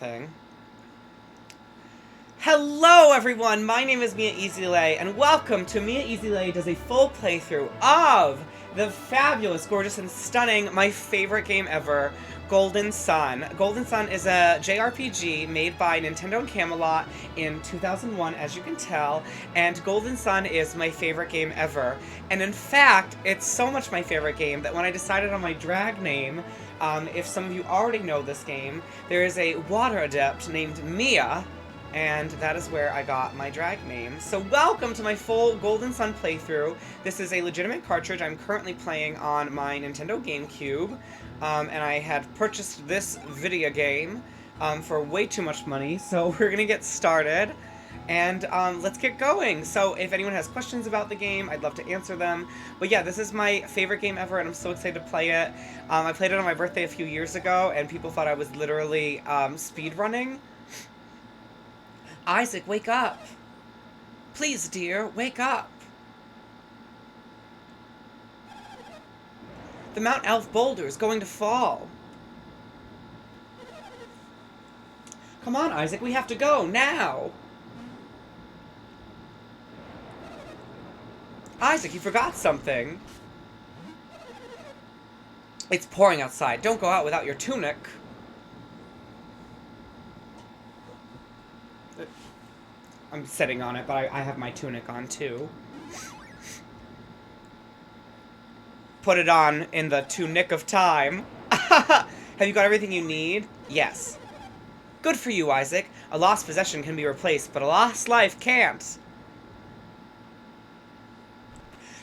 Thing. Hello everyone, my name is Mia EasyLay, and welcome to Mia EasyLay does a full playthrough of the fabulous, gorgeous, and stunning, my favorite game ever, Golden Sun. Golden Sun is a JRPG made by Nintendo and Camelot in 2001, as you can tell, and Golden Sun is my favorite game ever. And in fact, it's so much my favorite game that when I decided on my drag name, if some of you already know this game, there is a water adept named Mia, and that is where I got my drag name. So welcome to my full Golden Sun playthrough. This is a legitimate cartridge. I'm currently playing on my Nintendo GameCube, and I had purchased this video game for way too much money, so we're gonna get started. And let's get going. So if anyone has questions about the game, I'd love to answer them. But yeah, this is my favorite game ever, and I'm so excited to play it. I played it on my birthday a few years ago, and people thought I was literally speedrunning. Isaac, wake up. Please, dear, wake up. The Mount Elf boulder is going to fall. Come on, Isaac, we have to go, now. Isaac, you forgot something. It's pouring outside. Don't go out without your tunic. I'm sitting on it, but I have my tunic on, too. Put it on in the tunic of time. Have you got everything you need? Yes. Good for you, Isaac. A lost possession can be replaced, but a lost life can't.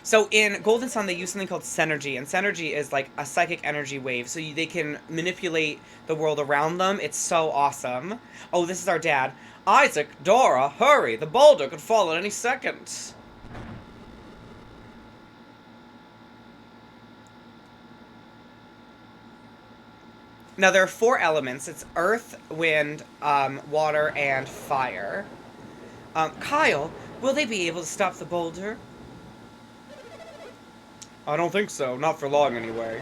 So in Golden Sun, they use something called Synergy, and Synergy is like a psychic energy wave, so they can manipulate the world around them. It's so awesome. Oh, this is our dad. Isaac, Dora, hurry! The boulder could fall at any second. Now, there are 4 elements. It's earth, wind, water, and fire. Kyle, will they be able to stop the boulder? I don't think so. Not for long, anyway.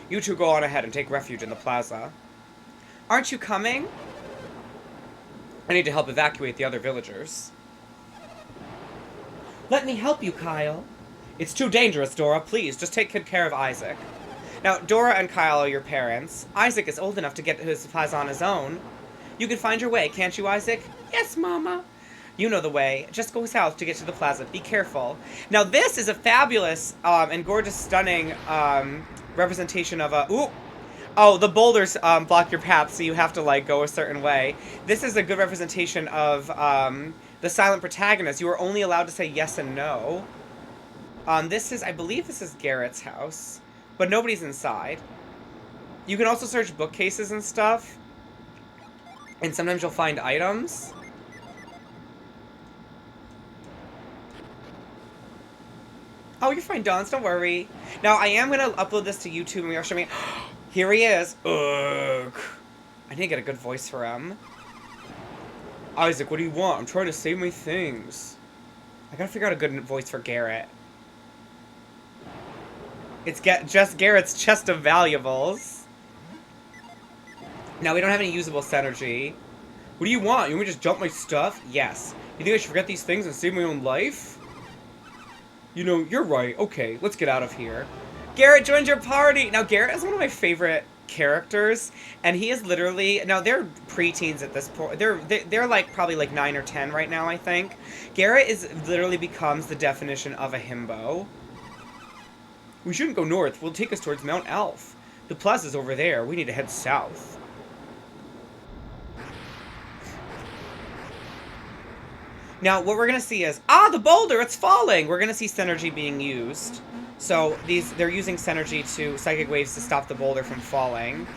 You two go on ahead and take refuge in the plaza. Aren't you coming? I need to help evacuate the other villagers. Let me help you, Kyle. It's too dangerous, Dora. Please, just take good care of Isaac. Now, Dora and Kyle are your parents. Isaac is old enough to get to his plaza on his own. You can find your way, can't you, Isaac? Yes, Mama. You know the way. Just go south to get to the plaza. Be careful. Now, this is a fabulous and gorgeous, stunning representation of a... Ooh! Oh, the boulders block your path, so you have to, like, go a certain way. This is a good representation of the silent protagonist. You are only allowed to say yes and no. This is... I believe this is Garrett's house. But nobody's inside. You can also search bookcases and stuff. And sometimes you'll find items. Oh, you're fine, Dons. Don't worry. Now, I am going to upload this to YouTube, and we are showing... Here he is. Ugh. I need to get a good voice for him. Isaac, what do you want? I'm trying to save my things. I gotta figure out a good voice for Garrett. It's just Garrett's chest of valuables. Now, we don't have any usable synergy. What do you want? You want me to just jump my stuff? Yes. You think I should forget these things and save my own life? You know, you're right. Okay, let's get out of here. Garrett joined your party! Now, Garrett is one of my favorite characters, and he is literally... Now, they're preteens at this point. They're like, probably like 9 or 10 right now, I think. Garrett literally becomes the definition of a himbo. We shouldn't go north. We'll take us towards Mount Elf. The plaza's over there. We need to head south. Now, what we're going to see is... Ah, the boulder! It's falling! We're going to see Synergy being used. So, they're using Synergy to psychic waves to stop the boulder from falling.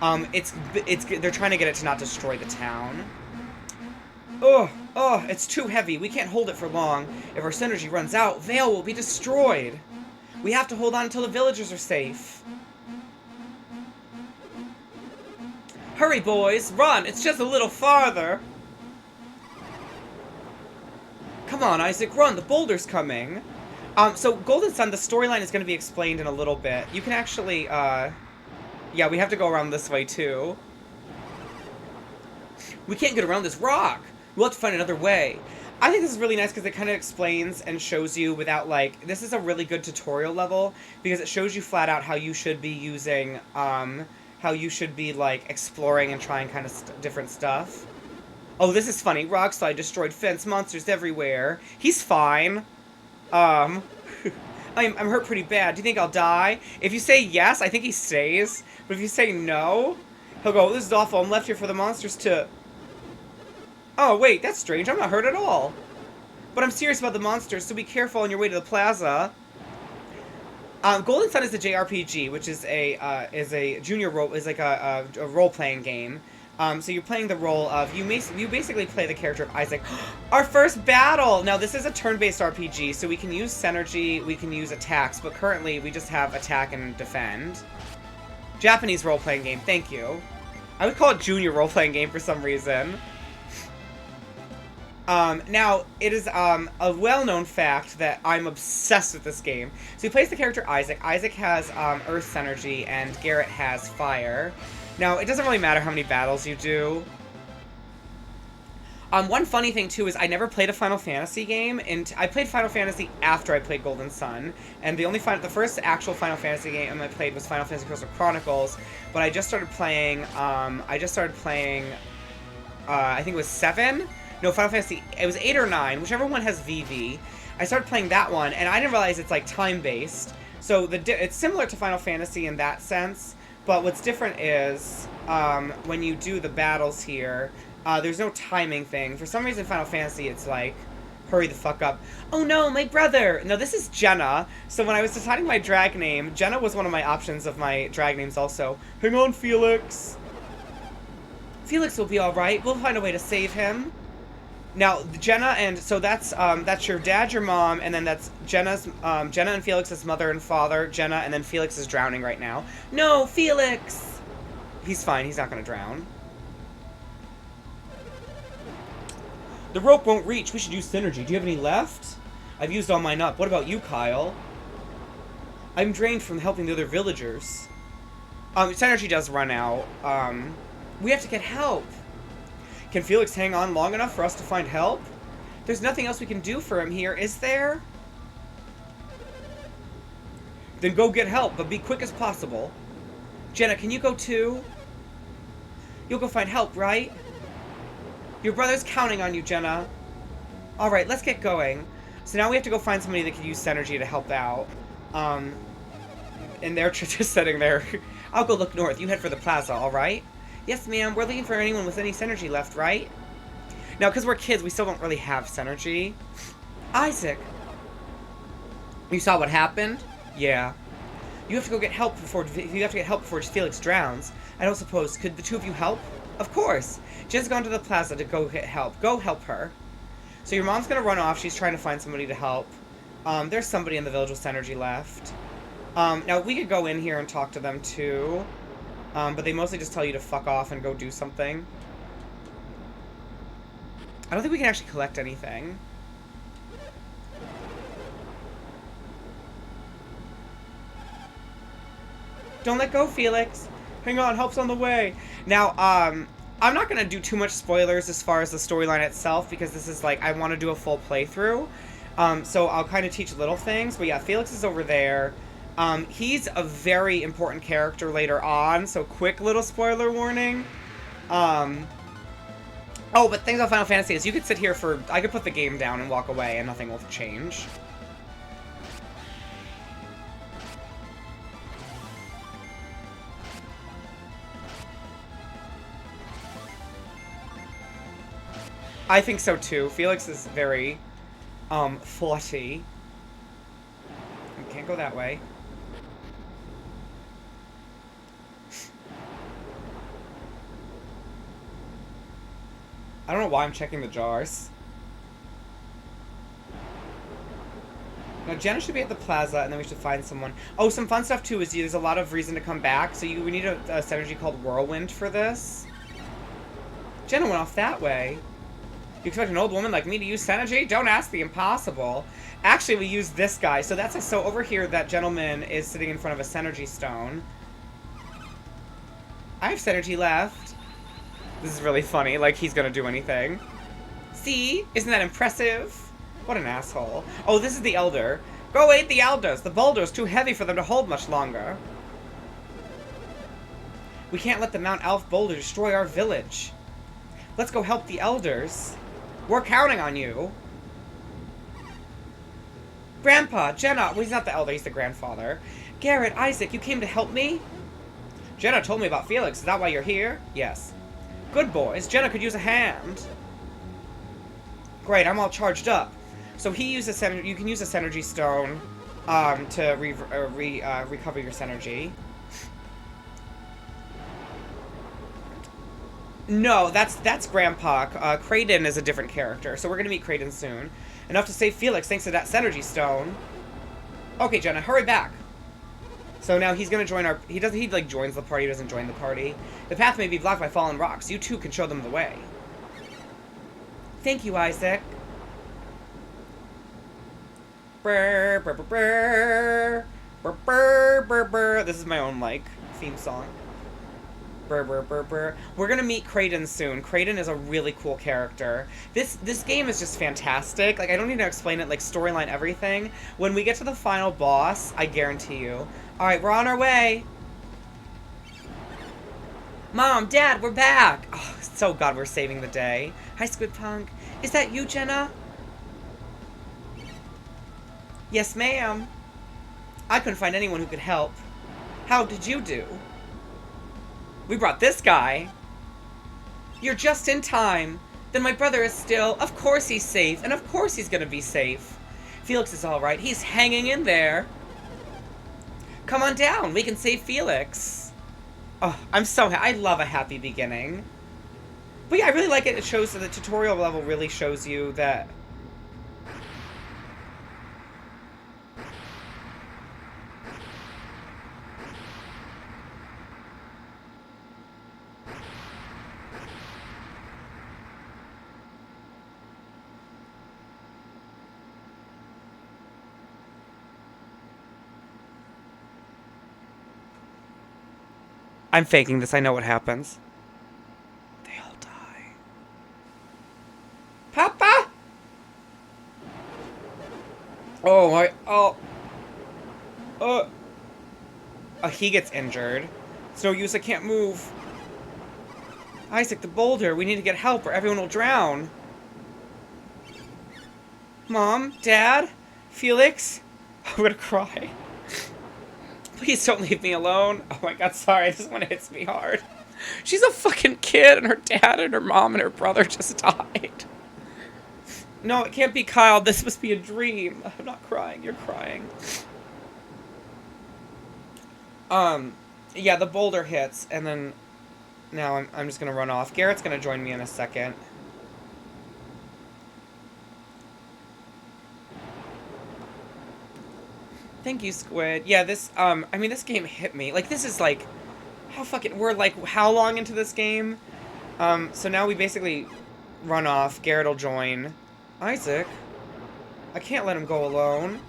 They're trying to get it to not destroy the town. Oh, it's too heavy. We can't hold it for long. If our Synergy runs out, Vale will be destroyed. We have to hold on until the villagers are safe. Hurry, boys! Run! It's just a little farther! Come on, Isaac, run! The boulder's coming! So Golden Sun, the storyline is going to be explained in a little bit. You can actually, yeah, we have to go around this way, too. We can't get around this rock. We'll have to find another way. I think this is really nice because it kind of explains and shows you without, like, this is a really good tutorial level because it shows you flat out how you should be using, how you should be, like, exploring and trying kind of different stuff. Oh, this is funny. Rockslide destroyed fence, monsters everywhere. He's fine. I'm hurt pretty bad. Do you think I'll die? If you say yes, I think he stays. But if you say no, he'll go, this is awful. I'm left here for the monsters to... Oh, wait, that's strange. I'm not hurt at all. But I'm serious about the monsters, so be careful on your way to the plaza. Golden Sun is a JRPG, which is a junior role, is like a role-playing game. So you're playing the role of, you basically play the character of Isaac. Our first battle! Now, this is a turn-based RPG, so we can use synergy, we can use attacks, but currently we just have attack and defend. Japanese role-playing game, thank you. I would call it junior role-playing game for some reason. Now, it is, a well-known fact that I'm obsessed with this game. So he plays the character Isaac. Isaac has, Earth's energy, and Garrett has fire. Now, it doesn't really matter how many battles you do. One funny thing, too, is I never played a Final Fantasy game, and I played Final Fantasy after I played Golden Sun, and the first actual Final Fantasy game I played was Final Fantasy Crystal Chronicles, but I just started playing, I think it was 7? No, Final Fantasy, it was 8 or 9, whichever one has VV. I started playing that one, and I didn't realize it's, like, time-based. So, it's similar to Final Fantasy in that sense, but what's different is, when you do the battles here, there's no timing thing. For some reason, Final Fantasy, it's like, hurry the fuck up. Oh no, my brother! No, this is Jenna. So when I was deciding my drag name, Jenna was one of my options of my drag names also. Hang on, Felix. Felix will be alright. We'll find a way to save him. Now, Jenna and, so that's your dad, your mom, and then that's Jenna and Felix's mother and father, Jenna, and then Felix is drowning right now. No, Felix! He's fine, he's not gonna drown. The rope won't reach, we should use synergy. Do you have any left? I've used all mine up. What about you, Kyle? I'm drained from helping the other villagers. Synergy does run out. We have to get help. Can Felix hang on long enough for us to find help? There's nothing else we can do for him here, is there? Then go get help, but be quick as possible. Jenna, can you go too? You'll go find help, right? Your brother's counting on you, Jenna. Alright, let's get going. So now we have to go find somebody that can use synergy to help out. And they're just sitting there. I'll go look north. You head for the plaza, alright? Yes, ma'am. We're looking for anyone with any synergy left, right? Now, because we're kids, we still don't really have synergy. Isaac! You saw what happened? Yeah. You have to go get help before Felix drowns. I don't suppose. Could the two of you help? Of course. Jen's gone to the plaza to go get help. Go help her. So your mom's gonna run off. She's trying to find somebody to help. There's somebody in the village with synergy left. Now, we could go in here and talk to them, too. But they mostly just tell you to fuck off and go do something. I don't think we can actually collect anything. Don't let go, Felix. Hang on, help's on the way. Now, I'm not going to do too much spoilers as far as the storyline itself, because this is like, I want to do a full playthrough. So I'll kind of teach little things. But yeah, Felix is over there. He's a very important character later on, so quick little spoiler warning. Oh, but things about Final Fantasy is you could sit here for... I could put the game down and walk away and nothing will change. I think so too. Felix is very, flirty. We can't go that way. I don't know why I'm checking the jars. Now, Jenna should be at the plaza, and then we should find someone. Oh, some fun stuff, too, is there's a lot of reason to come back. So we need a synergy called Whirlwind for this. Jenna went off that way. You expect an old woman like me to use synergy? Don't ask the impossible. Actually, we use this guy. So that's so over here, that gentleman is sitting in front of a synergy stone. I have synergy left. This is really funny, like he's gonna do anything. See? Isn't that impressive? What an asshole. Oh, this is the Elder. Go aid the Elders. The boulder's too heavy for them to hold much longer. We can't let the Mount Elf boulder destroy our village. Let's go help the Elders. We're counting on you. Grandpa, Jenna. Well, he's not the Elder, he's the grandfather. Garrett, Isaac, you came to help me? Jenna told me about Felix. Is that why you're here? Yes. Good boys. Jenna could use a hand. Great, I'm all charged up. So he uses you can use a Synergy Stone to recover your Synergy. No, that's Grandpa. Kraden is a different character, so we're gonna meet Kraden soon. Enough to save Felix thanks to that Synergy Stone. Okay, Jenna, hurry back. So now he's gonna join he like joins the party, doesn't join the party. The path may be blocked by fallen rocks. You two can show them the way. Thank you, Isaac. Brr, brr, brr, brr. Brr, brr, brr, brr. This is my own, like, theme song. Brr, brr, brr, brr. We're gonna meet Kraden soon. Kraden is a really cool character. This game is just fantastic. Like, I don't need to explain it, like, storyline, everything. When we get to the final boss, I guarantee you. Alright, we're on our way. Mom, Dad, we're back. Oh, so glad we're saving the day. Hi, Squid Punk. Is that you, Jenna? Yes, ma'am. I couldn't find anyone who could help. How did you do? We brought this guy. You're just in time. Then my brother is still... Of course he's safe, and of course he's gonna be safe. Felix is alright. He's hanging in there. Come on down. We can save Felix. Oh, I'm so I love a happy beginning. But yeah, I really like it. It shows that the tutorial level really shows you that... I'm faking this. I know what happens. They all die. Papa! Oh, my... Oh. He gets injured. It's no use. I can't move. Isaac, the boulder. We need to get help or everyone will drown. Mom? Dad? Felix? I'm gonna cry. Please don't leave me alone. Oh my god, sorry. This one hits me hard. She's a fucking kid, and her dad and her mom and her brother just died. No, it can't be Kyle. This must be a dream. I'm not crying. You're crying. Yeah, the boulder hits, and then... Now I'm just gonna run off. Garrett's gonna join me in a second. Thank you, Squid. Yeah, this, I mean, this game hit me. Like, this is, like, we're, like, how long into this game? So now we basically run off. Garrett will join. Isaac? I can't let him go alone.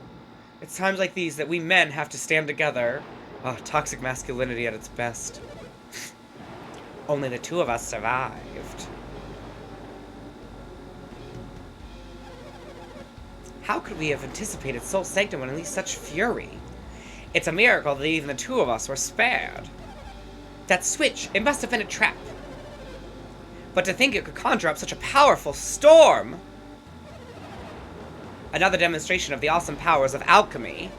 It's times like these that we men have to stand together. Oh, toxic masculinity at its best. Only the two of us survived. How could we have anticipated Soul Sanctum when unleashed such fury? It's a miracle that even the two of us were spared. That switch, it must have been a trap. But to think it could conjure up such a powerful storm! Another demonstration of the awesome powers of alchemy.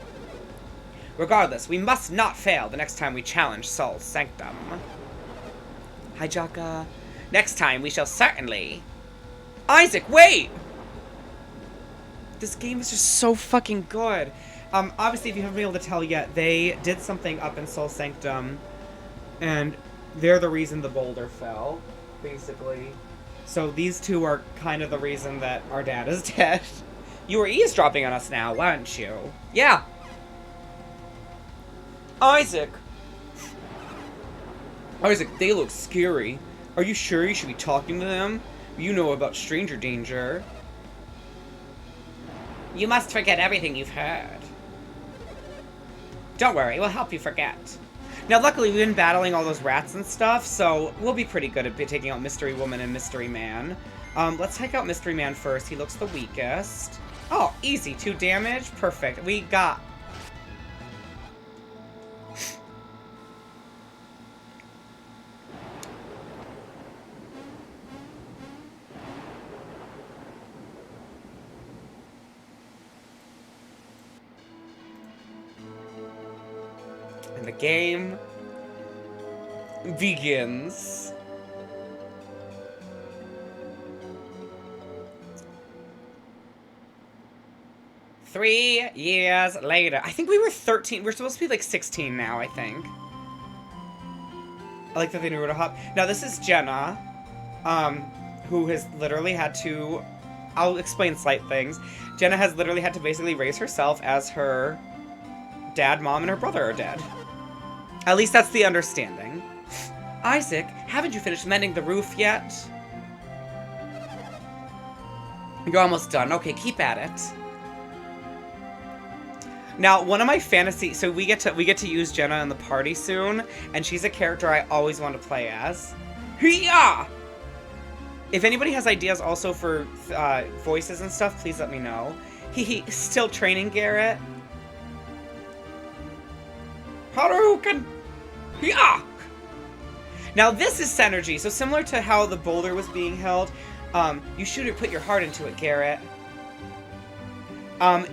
Regardless, we must not fail the next time we challenge Soul Sanctum. Hi, Jaka. Next time we shall certainly... Isaac, wait! This game is just so fucking good. Obviously, if you haven't been able to tell yet, they did something up in Soul Sanctum, and they're the reason the boulder fell, basically. So these two are kind of the reason that our dad is dead. You were eavesdropping on us now, weren't you? Yeah. Isaac. Isaac, they look scary. Are you sure you should be talking to them? You know about stranger danger. You must forget everything you've heard. Don't worry, we'll help you forget. Now, luckily, we've been battling all those rats and stuff, so we'll be pretty good at taking out Mystery Woman and Mystery Man. Let's take out Mystery Man first. He looks the weakest. Oh, easy. 2 damage. Perfect. We got... And the game begins. Three years later. I think we were 13. We're supposed to be like 16 now, I think. I like that they knew where to hop. Now, this is Jenna, who has literally had to... I'll explain slight things. Jenna has literally had to basically raise herself as her dad, mom, and her brother are dead. At least that's the understanding. Isaac, haven't you finished mending the roof yet? You're almost done. Okay, keep at it. Now, one of my fantasy... So we get to use Jenna in the party soon, and she's a character I always want to play as. Hee-yah! If anybody has ideas also for voices and stuff, please let me know. Hee-hee. Still training, Garrett? Hadouken! Yeah! Now this is Synergy, so similar to how the boulder was being held, you shoot it, put your heart into it, Garrett.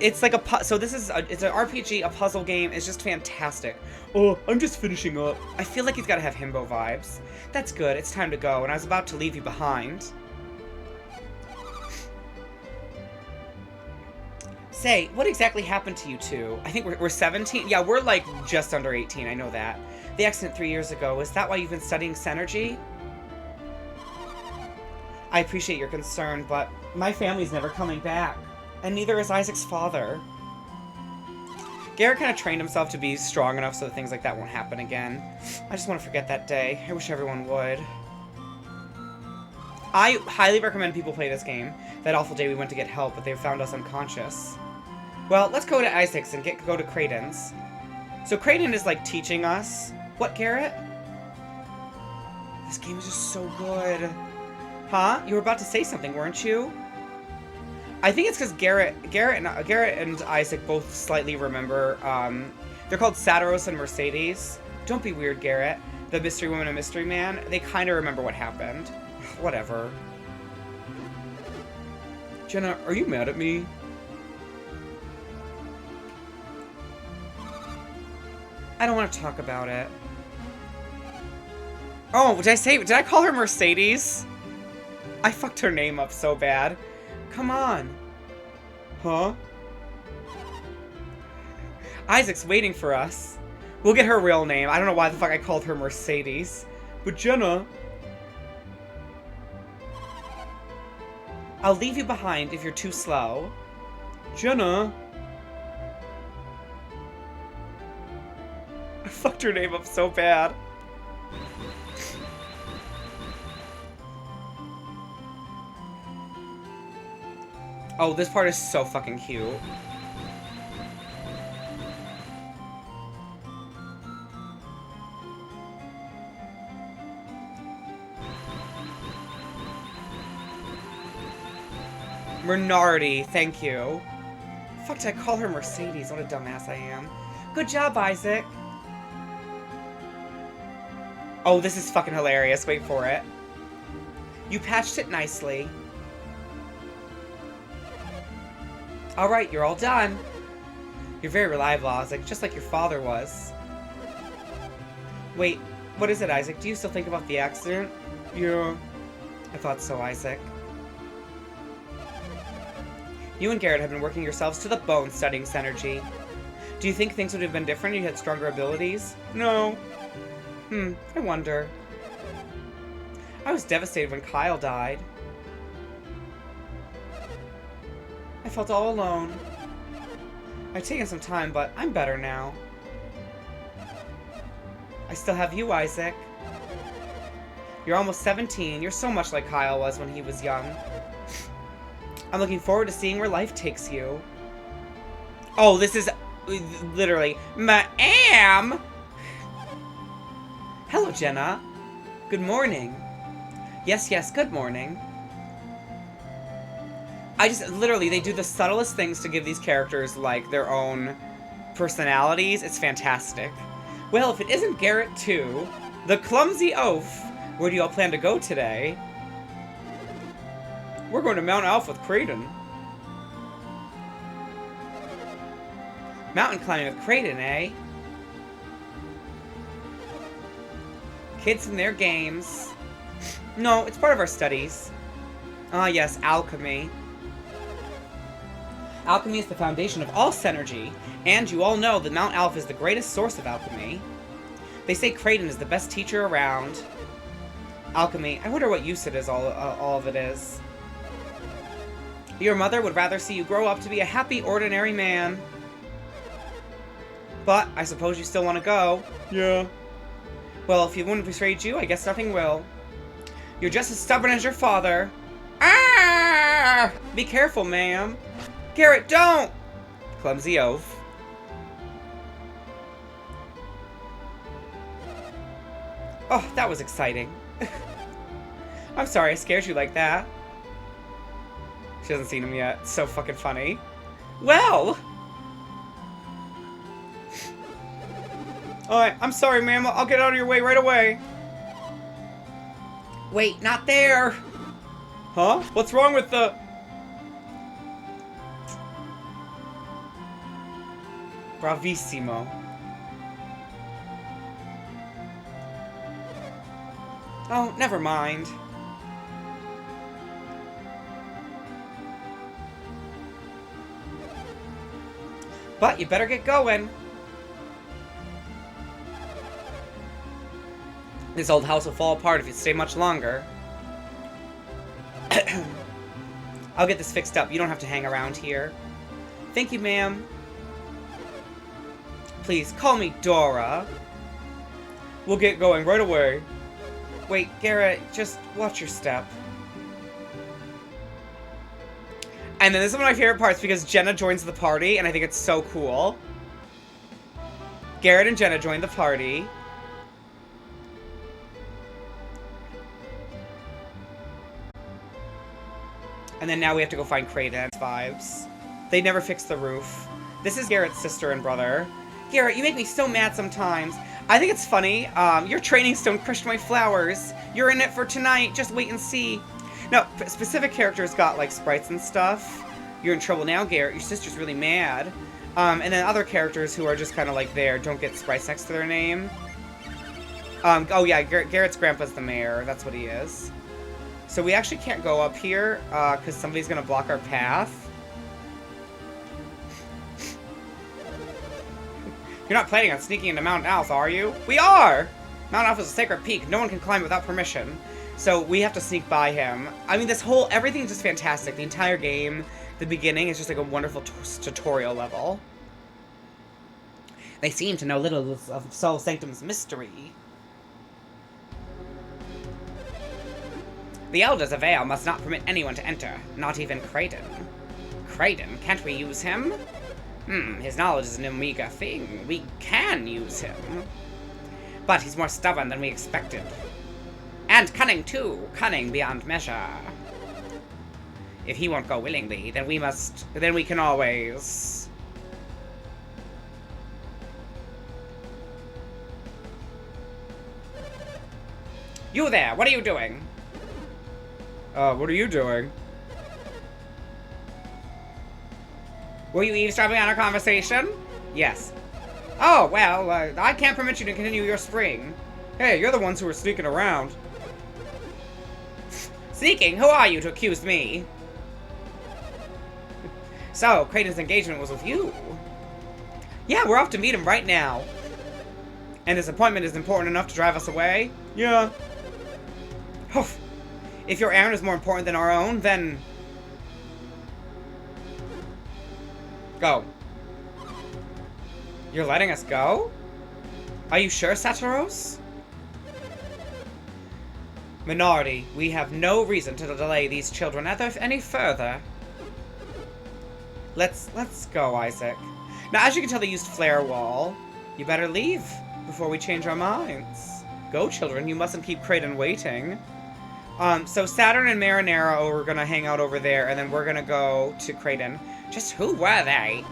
It's like so this is it's an RPG, a puzzle game. It's just fantastic. Oh, I'm just finishing up. I feel like he's got to have himbo vibes. That's good. It's time to go, and I was about to leave you behind. Say, what exactly happened to you two? I think we're 17? Yeah, we're like just under 18, I know that. The accident 3 years ago, is that why you've been studying Synergy? I appreciate your concern, but my family's never coming back. And neither is Isaac's father. Garrett kind of trained himself to be strong enough so that things like that won't happen again. I just want to forget that day. I wish everyone would. I highly recommend people play this game. That awful day we went to get help, but they found us unconscious. Well, let's go to Isaac's and go to Creighton's. So Creighton is like teaching us. What, Garrett? This game is just so good. Huh? You were about to say something, weren't you? I think it's because Garrett and Isaac both slightly remember. They're called Satiros and Mercedes. Don't be weird, Garrett. The Mystery Woman and Mystery Man. They kind of remember what happened. Whatever. Jenna, are you mad at me? I don't want to talk about it. Oh, did I call her Mercedes? I fucked her name up so bad. Come on. Huh? Isaac's waiting for us. We'll get her real name. I don't know why the fuck I called her Mercedes. But Jenna... I'll leave you behind if you're too slow. Jenna... I fucked her name up so bad. Oh, this part is so fucking cute. Bernardi, thank you. Fuck, did I call her Mercedes? What a dumbass I am. Good job, Isaac. Oh, this is fucking hilarious. Wait for it. You patched it nicely. Alright, you're all done. You're very reliable, Isaac, just like your father was. Wait, what is it, Isaac? Do you still think about the accident? Yeah. I thought so, Isaac. You and Garrett have been working yourselves to the bone studying Synergy. Do you think things would have been different if you had stronger abilities? No. I wonder. I was devastated when Kyle died. I felt all alone. I've taken some time, but I'm better now. I still have you, Isaac. You're almost 17. You're so much like Kyle was when he was young. I'm looking forward to seeing where life takes you. Oh, this is literally ma'am. Hello, Jenna. Good morning. Yes, yes, good morning. Literally, they do the subtlest things to give these characters, like, their own personalities. It's fantastic. Well, if it isn't Garrett too, the clumsy oaf. Where do y'all plan to go today? We're going to Mount Alpha with Kraden. Mountain climbing with Kraden, eh? Kids and their games. No, it's part of our studies. Ah, yes, alchemy. Alchemy is the foundation of all synergy, and you all know that Mount Alpha is the greatest source of alchemy. They say Kraden is the best teacher around. Alchemy. I wonder what use it is, all of it is. Your mother would rather see you grow up to be a happy, ordinary man. But I suppose you still want to go. Yeah. Well, if he wouldn't persuade you, I guess nothing will. You're just as stubborn as your father. Ah! Be careful, ma'am. Garrett, don't! Clumsy oaf. Oh, that was exciting. I'm sorry I scared you like that. She hasn't seen him yet. It's so fucking funny. Well! Alright, I'm sorry, ma'am. I'll get out of your way right away. Wait, not there! Huh? What's wrong with the... Bravissimo. Oh, never mind. But you better get going. This old house will fall apart if you stay much longer. I'll get this fixed up. You don't have to hang around here. Thank you, ma'am. Please, call me Dora. We'll get going right away. Wait, Garrett, just watch your step. And then this is one of my favorite parts because Jenna joins the party, and I think it's so cool. Garrett and Jenna join the party. And then now we have to go find Kraden. Vibes. They never fixed the roof. This is Garrett's sister and brother. Garrett, you make me so mad sometimes. I think it's funny. Your training stone crushed my flowers. You're in it for tonight. Just wait and see. No, specific characters got, like, sprites and stuff. You're in trouble now, Garrett. Your sister's really mad. And then other characters who are just kind of, like, there don't get sprites next to their name. Oh, yeah, Garrett's grandpa's the mayor. That's what he is. So we actually can't go up here, because somebody's going to block our path. You're not planning on sneaking into Mount Alpha, are you? We are! Mount Alpha is a sacred peak. No one can climb without permission. So we have to sneak by him. I mean, everything's just fantastic. The entire game, the beginning, is just like a wonderful tutorial level. They seem to know little of Sol Sanctum's mystery. The Elders of Vale must not permit anyone to enter, not even Kraden. Kraden? Can't we use him? His knowledge is an Omega thing. We can use him. But he's more stubborn than we expected. And cunning, too. Cunning beyond measure. If he won't go willingly, then we can always... You there, what are you doing? What are you doing? Were you eavesdropping on our conversation? Yes. Oh, well, I can't permit you to continue your spring. Hey, you're the ones who were sneaking around. Sneaking? Who are you to accuse me? So, Kraden's engagement was with you. Yeah, we're off to meet him right now. And his appointment is important enough to drive us away? Yeah. If your errand is more important than our own, then... Go. You're letting us go? Are you sure, Satiros? Minority, we have no reason to delay these children any further. Let's go, Isaac. Now, as you can tell, they used Flare Wall. You better leave before we change our minds. Go, children, you mustn't keep Kraden waiting. So Saturn and Marinero are gonna hang out over there, and then we're gonna go to Kraden. Just who were they?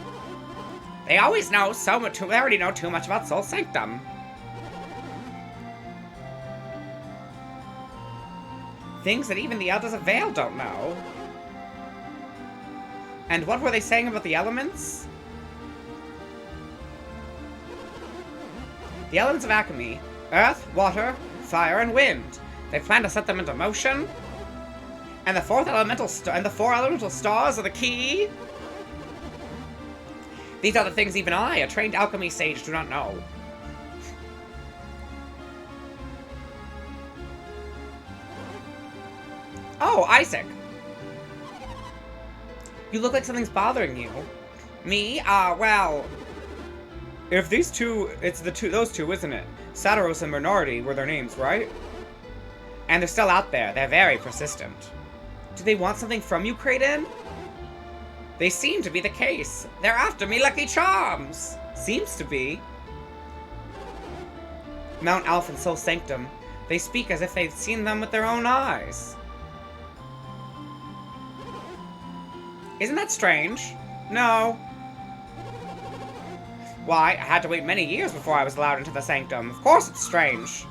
They always know so much, they already know too much about Soul Sanctum. Things that even the Elders of Vale don't know. And what were they saying about the elements? The elements of alchemy. Earth, water, fire, and wind. They plan to set them into motion. And the four elemental stars are the key. These are the things even I, a trained alchemy sage, do not know. Oh, Isaac. You look like something's bothering you. Me? Well... If these two... It's those two, isn't it? Satiros and Bernardi were their names, right? And they're still out there. They're very persistent. Do they want something from you, Kraden? They seem to be the case. They're after me, Lucky Charms! Seems to be. Mount Alph and Soul Sanctum. They speak as if they'd seen them with their own eyes. Isn't that strange? No. Why, I had to wait many years before I was allowed into the sanctum. Of course it's strange.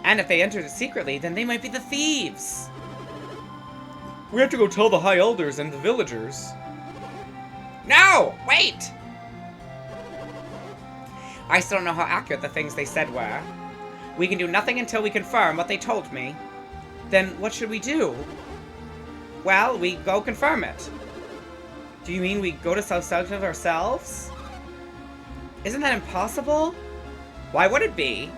And if they entered it secretly, then they might be the thieves. We have to go tell the High Elders and the villagers. No! Wait! I still don't know how accurate the things they said were. We can do nothing until we confirm what they told me. Then what should we do? Well, we go confirm it. Do you mean we go to South Sanctum ourselves? Isn't that impossible? Why would it be?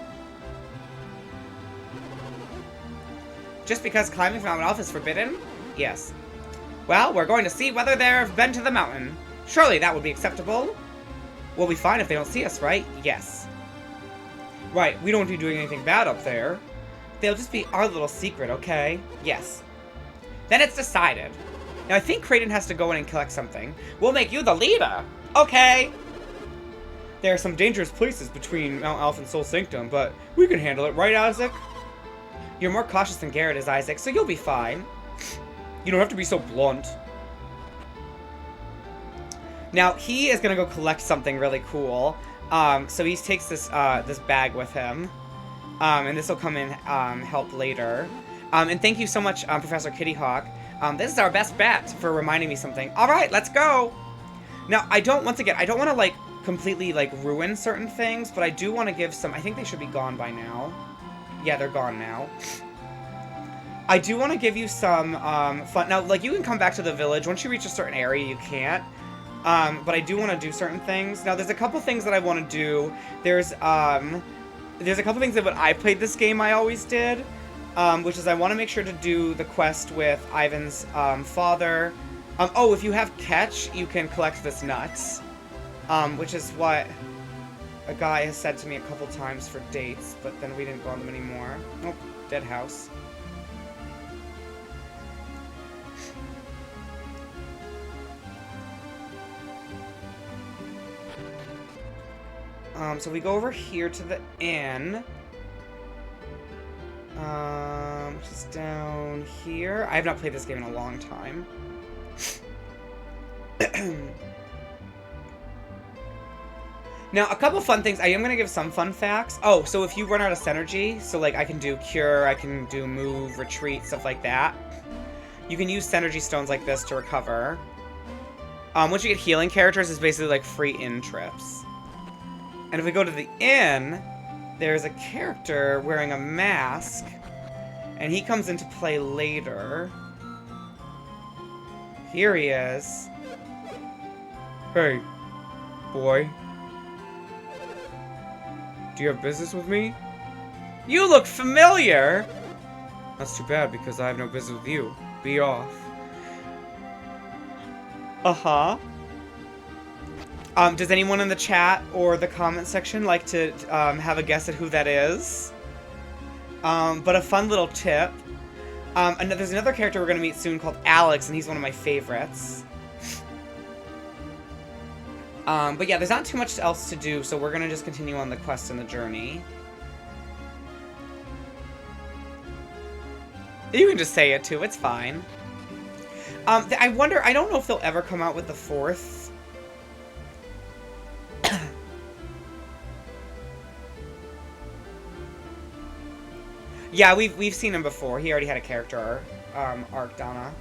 Just because climbing from Mount Alph is forbidden? Yes. Well, we're going to see whether they've been to the mountain. Surely that would be acceptable. We'll be fine if they don't see us, right? Yes. Right, we don't be doing anything bad up there. They'll just be our little secret, okay? Yes. Then it's decided. Now I think Kraden has to go in and collect something. We'll make you the leader! Okay! There are some dangerous places between Mount Alph and Soul Sanctum, but we can handle it, right, Isaac? You're more cautious than Garrett is, Isaac, so you'll be fine. You don't have to be so blunt. Now, he is gonna go collect something really cool. So he takes this this bag with him. And this will come in help later. And thank you so much, Professor Kitty Hawk. This is our best bet for reminding me something. Alright, let's go! Now, I don't want to, like, completely, like, ruin certain things, but I do want to give some, I think they should be gone by now. Yeah, they're gone now. I do want to give you some, fun, now, like, you can come back to the village. Once you reach a certain area, you can't. But I do want to do certain things. Now, there's a couple things that I want to do. There's a couple things that when I played this game I always did. Which is I want to make sure to do the quest with Ivan's father. Oh, if you have Catch, you can collect this nuts. Which is what a guy has said to me a couple times for dates, but then we didn't go on them anymore. Oh, dead house. So we go over here to the inn. Which is down here. I have not played this game in a long time. Now, a couple fun things. I am going to give some fun facts. Oh, so if you run out of Synergy, so like I can do Cure, I can do Move, Retreat, stuff like that. You can use Synergy Stones like this to recover. Once you get healing characters, it's basically like free inn trips. And if we go to the inn, there's a character wearing a mask, and he comes into play later. Here he is. Hey, boy. Do you have business with me? You look familiar! That's too bad, because I have no business with you. Be off. Uh-huh. Does anyone in the chat or the comment section like to have a guess at who that is? But a fun little tip. There's another character we're going to meet soon called Alex, and he's one of my favorites. But yeah, there's not too much else to do, so we're going to just continue on the quest and the journey. You can just say it too, it's fine. I wonder, I don't know if they'll ever come out with the 4th. Yeah, we've seen him before. He already had a character arc, Donna.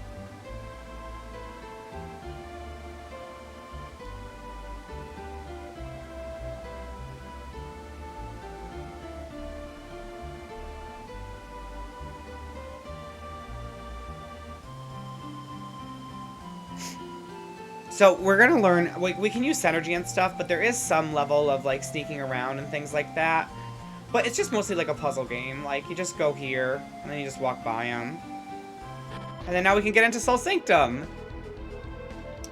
So we're gonna learn, we can use synergy and stuff, but there is some level of like sneaking around and things like that. But it's just mostly like a puzzle game. Like, you just go here, and then you just walk by them. And then now we can get into Soul Sanctum.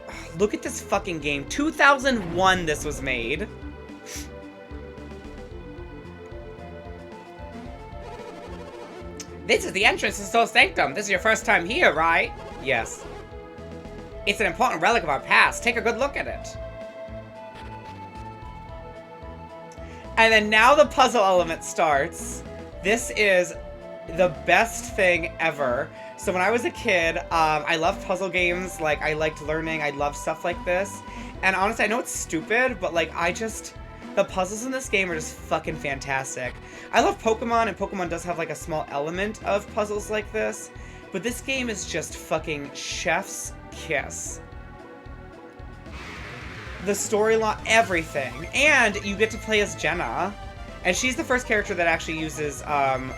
Ugh, look at this fucking game. 2001 this was made. This is the entrance to Soul Sanctum. This is your first time here, right? Yes. It's an important relic of our past. Take a good look at it. And then now the puzzle element starts. This is the best thing ever. So when I was a kid, I loved puzzle games. Like, I liked learning. I loved stuff like this. And honestly, I know it's stupid, but like, the puzzles in this game are just fucking fantastic. I love Pokemon, and Pokemon does have like a small element of puzzles like this. But this game is just fucking chef's kiss. The storyline, everything. And you get to play as Jenna. And she's the first character that actually uses,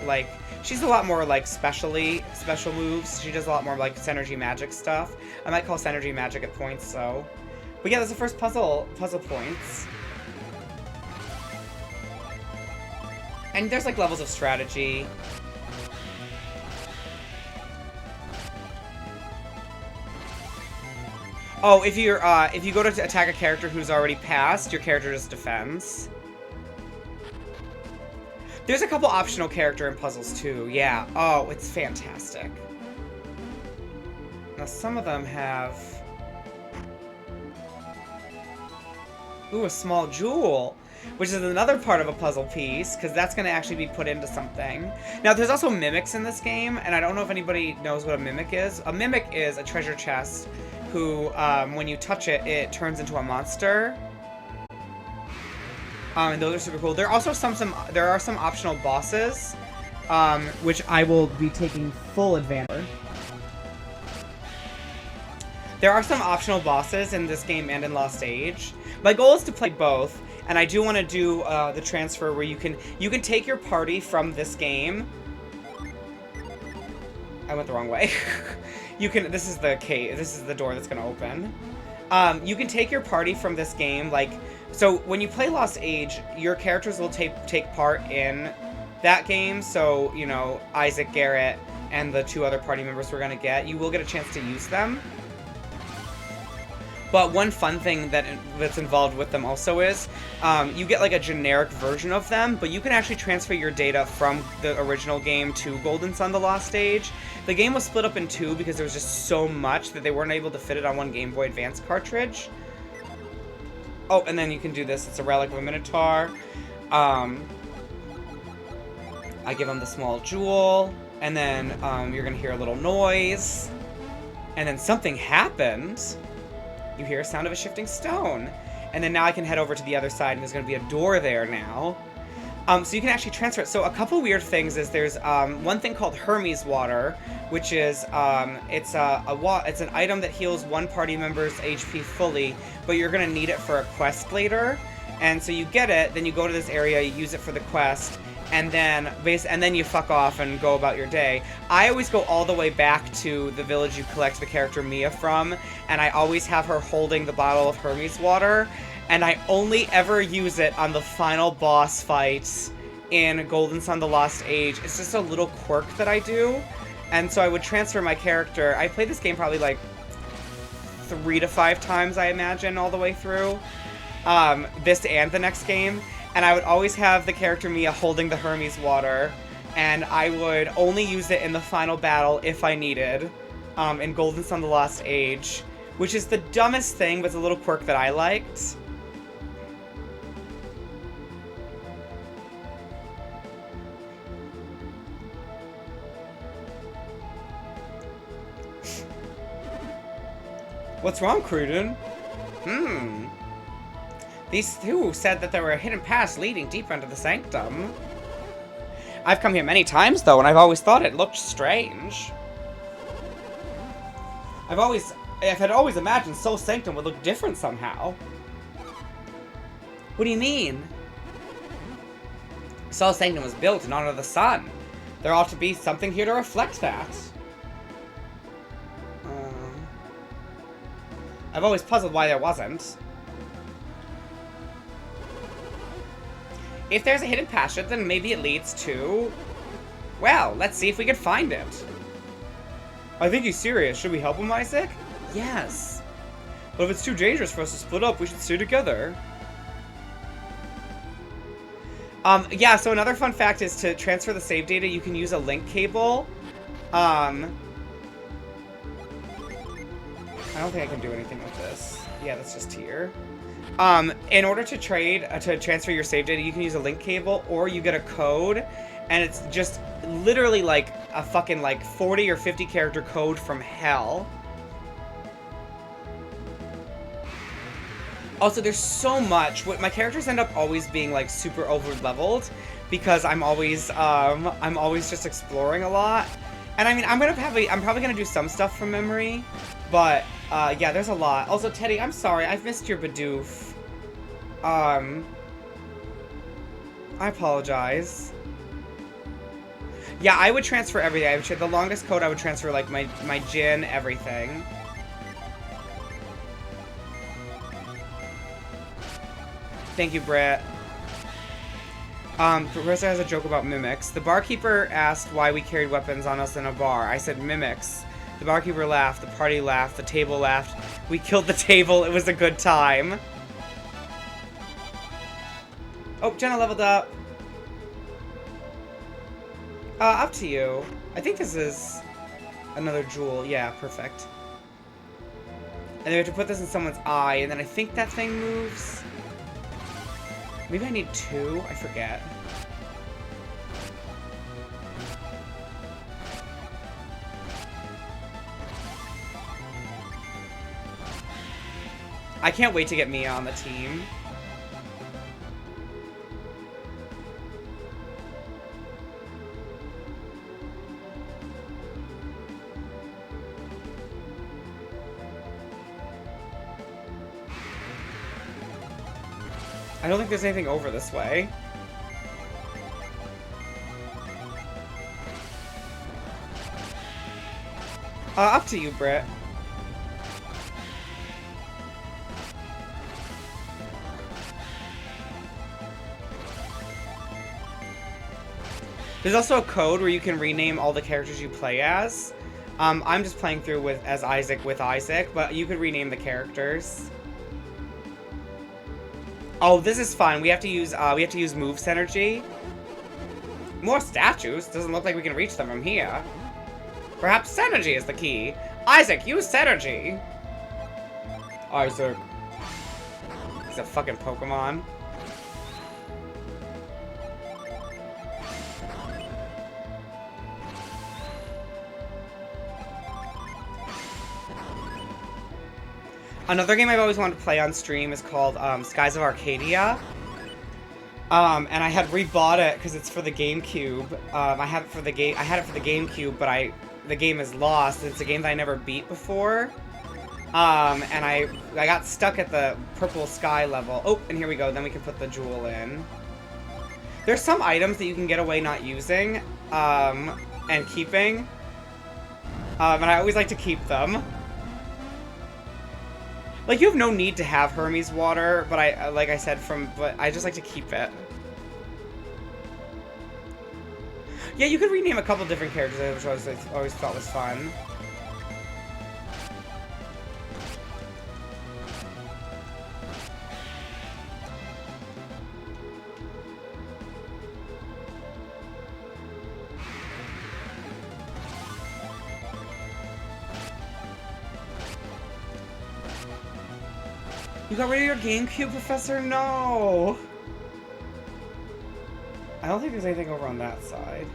like, she's a lot more, like, special moves. She does a lot more, like, synergy magic stuff. I might call synergy magic at points, so. But yeah, that's the first puzzle points. And there's, like, levels of strategy. Oh, if you go to attack a character who's already passed, your character just defends. There's a couple optional character in puzzles too, yeah. Oh, it's fantastic. Now some of them have... Ooh, a small jewel, which is another part of a puzzle piece, because that's going to actually be put into something. Now, there's also mimics in this game, and I don't know if anybody knows what a mimic is. A mimic is a treasure chest who, when you touch it, it turns into a monster. And those are super cool. There are also there are some optional bosses, which I will be taking full advantage of. There are some optional bosses in this game and in Lost Age. My goal is to play both, and I do want to do the transfer where you can take your party from this game. I went the wrong way. This is the cave. This is the door that's going to open. You can take your party from this game, like, so when you play Lost Age, your characters will take part in that game. So, you know, Isaac, Garrett, and the 2 other party members we're going to get, you will get a chance to use them. But one fun thing that's involved with them also is, you get like a generic version of them, but you can actually transfer your data from the original game to Golden Sun: The Lost Age. The game was split up in 2 because there was just so much that they weren't able to fit it on one Game Boy Advance cartridge. Oh, and then you can do this. It's a relic of a Minotaur. I give them the small jewel, and then you're going to hear a little noise, and then something happens. You hear a sound of a shifting stone. And then now I can head over to the other side, and there's going to be a door there now. So you can actually transfer it. So a couple weird things is there's one thing called Hermes Water, which is it's an item that heals one party member's HP fully, but you're going to need it for a quest later. And so you get it, then you go to this area, you use it for the quest, and then you fuck off and go about your day. I always go all the way back to the village you collect the character Mia from, and I always have her holding the bottle of Hermes water, and I only ever use it on the final boss fight in Golden Sun: The Lost Age. It's just a little quirk that I do, and so I would transfer my character. I played this game probably like 3 to 5 times, I imagine, all the way through. This and the next game. And I would always have the character Mia holding the Hermes water, and I would only use it in the final battle if I needed, in Golden Sun: The Lost Age, which is the dumbest thing, but it's a little quirk that I liked. What's wrong, Cruden? These two said that there were a hidden path leading deeper into the sanctum. I've come here many times, though, and I've always thought it looked strange. I've had always imagined Soul Sanctum would look different somehow. What do you mean? Soul Sanctum was built in honor of the sun. There ought to be something here to reflect that. I've always puzzled why there wasn't. If there's a hidden passage, then maybe it leads to... Well, let's see if we can find it. I think he's serious. Should we help him, Isaac? Yes. But if it's too dangerous for us to split up, we should stay together. Yeah, so another fun fact is to transfer the save data, you can use a link cable. I don't think I can do anything with this. Yeah, that's just here. In order to transfer your save data, you can use a link cable, or you get a code, and it's just literally like a fucking like 40 or 50 character code from hell. Also, there's so much. My characters end up always being like super over leveled because I'm always just exploring a lot. And I mean, I'm probably gonna do some stuff from memory, but yeah, there's a lot. Also, Teddy, I'm sorry, I've missed your Bidoof. I apologize. Yeah, I would transfer everything. I would the longest code I would transfer like my Djinn, everything. Thank you, Brett. Professor has a joke about mimics. The barkeeper asked why we carried weapons on us in a bar. I said mimics. The barkeeper laughed. The party laughed. The table laughed. We killed the table. It was a good time. Oh, Jenna leveled up. Up to you. I think this is another jewel. Yeah, perfect. And then we have to put this in someone's eye, and then I think that thing moves. Maybe I need two? I forget. I can't wait to get Mia on the team. I don't think there's anything over this way. Up to you, Britt. There's also a code where you can rename all the characters you play as. I'm just playing through as Isaac with Isaac, but you could rename the characters. Oh, this is fun. We have to use move synergy. More statues. Doesn't look like we can reach them from here. Perhaps synergy is the key. Isaac, use synergy. Isaac. He's a fucking Pokemon. Another game I've always wanted to play on stream is called Skies of Arcadia. And I had rebought it because it's for the GameCube. I had it for the GameCube, but the game is lost. It's a game that I never beat before. And I got stuck at the purple sky level. Oh, and here we go. Then we can put the jewel in. There's some items that you can get away not using and keeping. And I always like to keep them. Like, you have no need to have Hermes water, but like I said, but I just like to keep it. Yeah, you could rename a couple different characters, which I always thought was fun. You got rid of your GameCube, Professor? No! I don't think there's anything over on that side.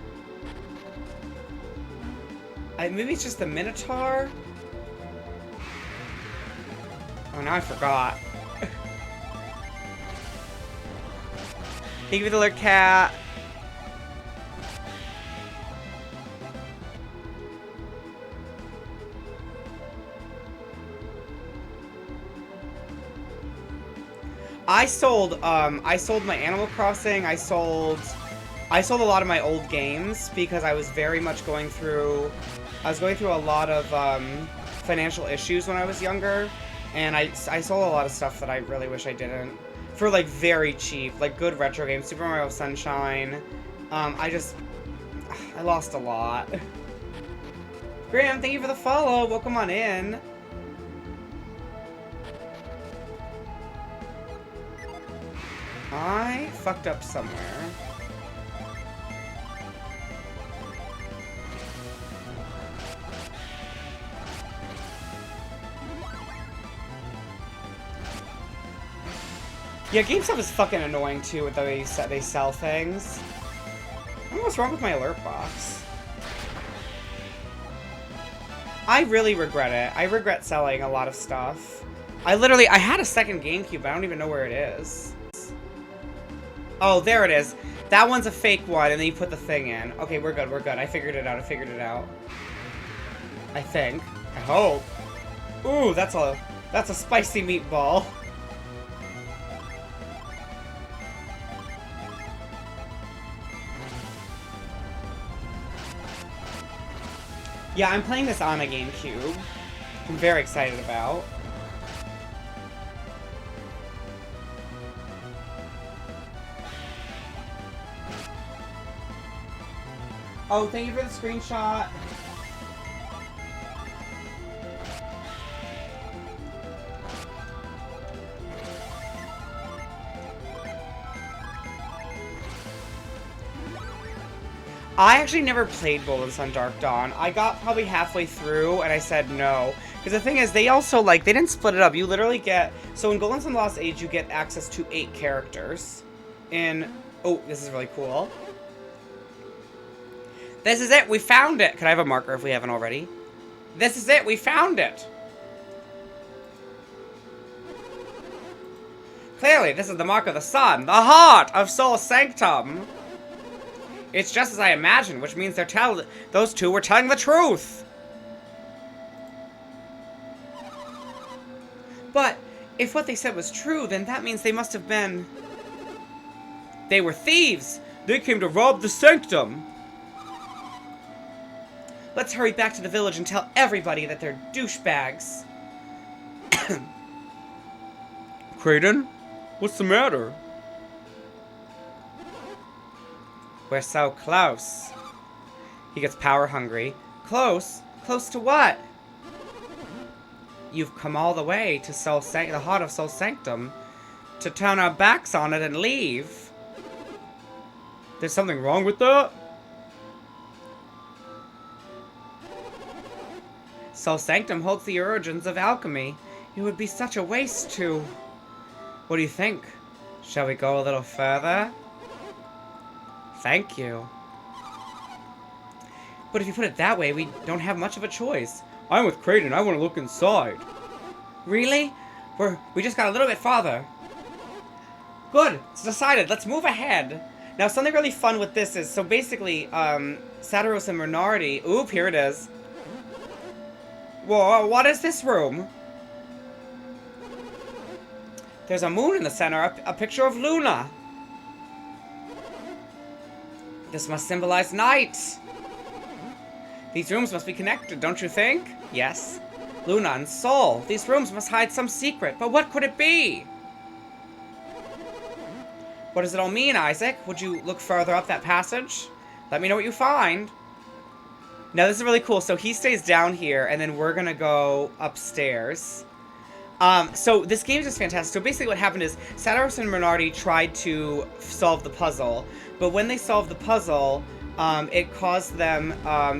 Maybe it's just the Minotaur? Oh, now I forgot. Thank you for the alert, cat. I sold my Animal Crossing. I sold a lot of my old games because I was very much going through a lot of financial issues when I was younger, and I sold a lot of stuff that I really wish I didn't, for like very cheap, like good retro games, Super Mario Sunshine. I lost a lot. Graham, thank you for the follow. Welcome on in. I fucked up somewhere. Yeah, GameStop is fucking annoying too with the way they sell things. I don't know what's wrong with my alert box. I really regret it. I regret selling a lot of stuff. I had a second GameCube, but I don't even know where it is. Oh, there it is. That one's a fake one, and then you put the thing in. Okay, we're good, we're good. I figured it out, I think. I hope. Ooh, that's a spicy meatball. Yeah, I'm playing this on a GameCube. I'm very excited about. Oh, thank you for the screenshot. I actually never played Golden Sun Dark Dawn. I got probably halfway through and I said no. Because the thing is, they also, like, they didn't split it up. You literally get... So in Golden Sun Lost Age, you get access to 8 characters. Oh, this is really cool. This is it, we found it! Could I have a marker if we haven't already? This is it, we found it! Clearly, this is the mark of the sun, the heart of Soul Sanctum! It's just as I imagined, which means those two were telling the truth! But, if what they said was true, then that means they must have been... They were thieves! They came to rob the sanctum! Let's hurry back to the village and tell everybody that they're douchebags. Kraden? What's the matter? We're so close. He gets power hungry. Close? Close to what? You've come all the way to the heart of Soul Sanctum to turn our backs on it and leave. There's something wrong with that? Soul Sanctum holds the origins of alchemy. It would be such a waste to... What do you think? Shall we go a little further? Thank you. But if you put it that way, we don't have much of a choice. I'm with Kraden. I want to look inside. Really? We just got a little bit farther. Good. It's decided. Let's move ahead. Now, something really fun with this is, so basically, Satiros and Renardi... Oop, here it is. Whoa, what is this room? There's a moon in the center, a picture of Luna. This must symbolize night. These rooms must be connected, don't you think? Yes. Luna and Soul. These rooms must hide some secret, but what could it be? What does it all mean, Isaac? Would you look further up that passage? Let me know what you find. Now, this is really cool. So he stays down here, and then we're gonna go upstairs. So this game is just fantastic. So basically what happened is Satiros and Renardi tried to solve the puzzle, but when they solved the puzzle, it caused them,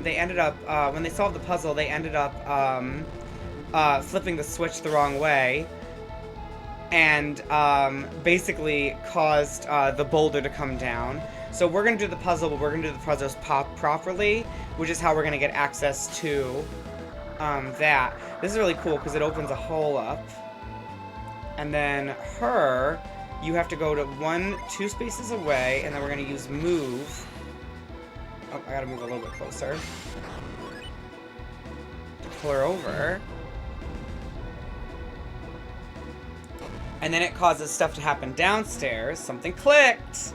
they ended up, when they solved the puzzle, they ended up flipping the switch the wrong way, and basically caused the boulder to come down. So we're going to do the puzzle, but we're going to do the puzzles properly, which is how we're going to get access to that. This is really cool because it opens a hole up. And then her, you have to go to 2 spaces away, and then we're gonna use move. Oh, I gotta move a little bit closer. To pull her over. And then it causes stuff to happen downstairs. Something clicked!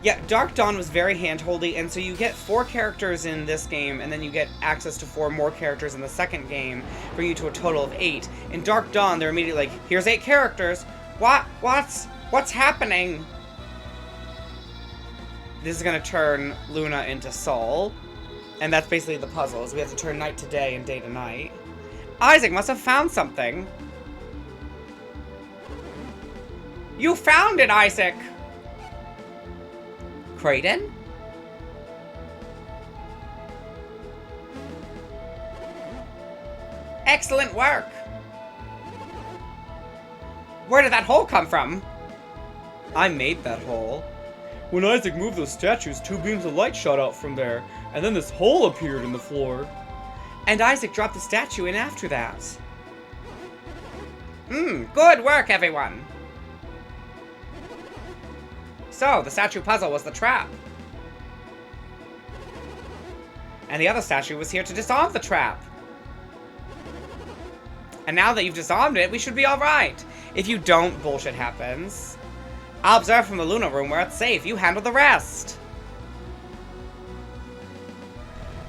Yeah, Dark Dawn was very hand-holdy, and so you get 4 characters in this game, and then you get access to 4 more characters in the second game, bringing you to a total of 8. In Dark Dawn, they're immediately like, here's 8 characters! What's happening? This is gonna turn Luna into Soul, and that's basically the puzzle, is we have to turn night to day and day to night. Isaac must have found something! You found it, Isaac! Creighton? Excellent work! Where did that hole come from? I made that hole. When Isaac moved those statues, 2 beams of light shot out from there, and then this hole appeared in the floor. And Isaac dropped the statue in after that. Good work, everyone! So, the statue puzzle was the trap. And the other statue was here to disarm the trap. And now that you've disarmed it, we should be alright. If you don't, bullshit happens. I'll observe from the Luna room where it's safe. You handle the rest.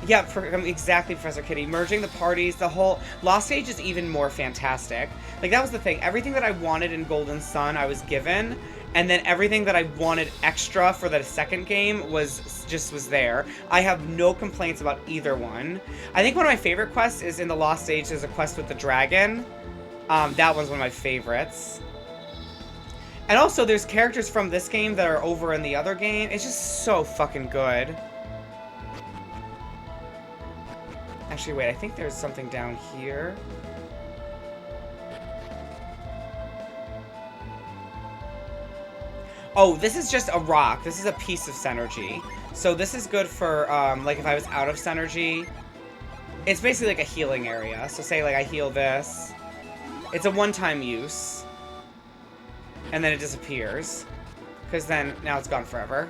Yeah, exactly, Professor Kitty. Merging the parties, the whole... Lost Stage is even more fantastic. Like, that was the thing. Everything that I wanted in Golden Sun, I was given. And then everything that I wanted extra for the second game was there. I have no complaints about either one. I think one of my favorite quests is in the Lost Stage. There's a quest with the dragon. That one's one of my favorites. And also, there's characters from this game that are over in the other game. It's just so fucking good. Actually, wait, I think there's something down here. Oh, this is just a rock. This is a piece of Synergy. So this is good for, like, if I was out of Synergy. It's basically like a healing area. So say, like, I heal this. It's a one-time use. And then it disappears. Because then, now it's gone forever.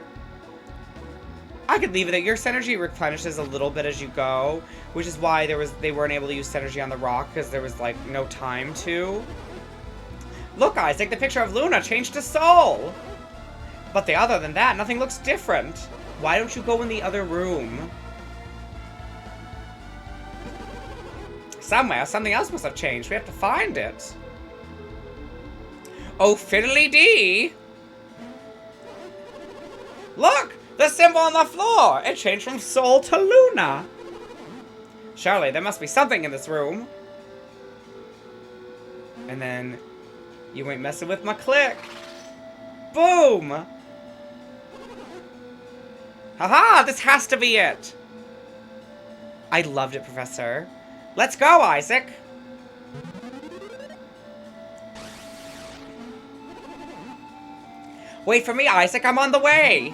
I could leave it at your Synergy replenishes a little bit as you go. Which is why they weren't able to use Synergy on the rock. Because there was, like, no time to. Look, Isaac, the picture of Luna changed to Soul! But other than that, nothing looks different. Why don't you go in the other room? Somewhere, something else must have changed. We have to find it. Oh, fiddly-dee! Look! The symbol on the floor! It changed from Soul to Luna! Surely, there must be something in this room. And then... You ain't messing with my click! Boom! Haha! This has to be it! I loved it, Professor. Let's go, Isaac! Wait for me, Isaac! I'm on the way!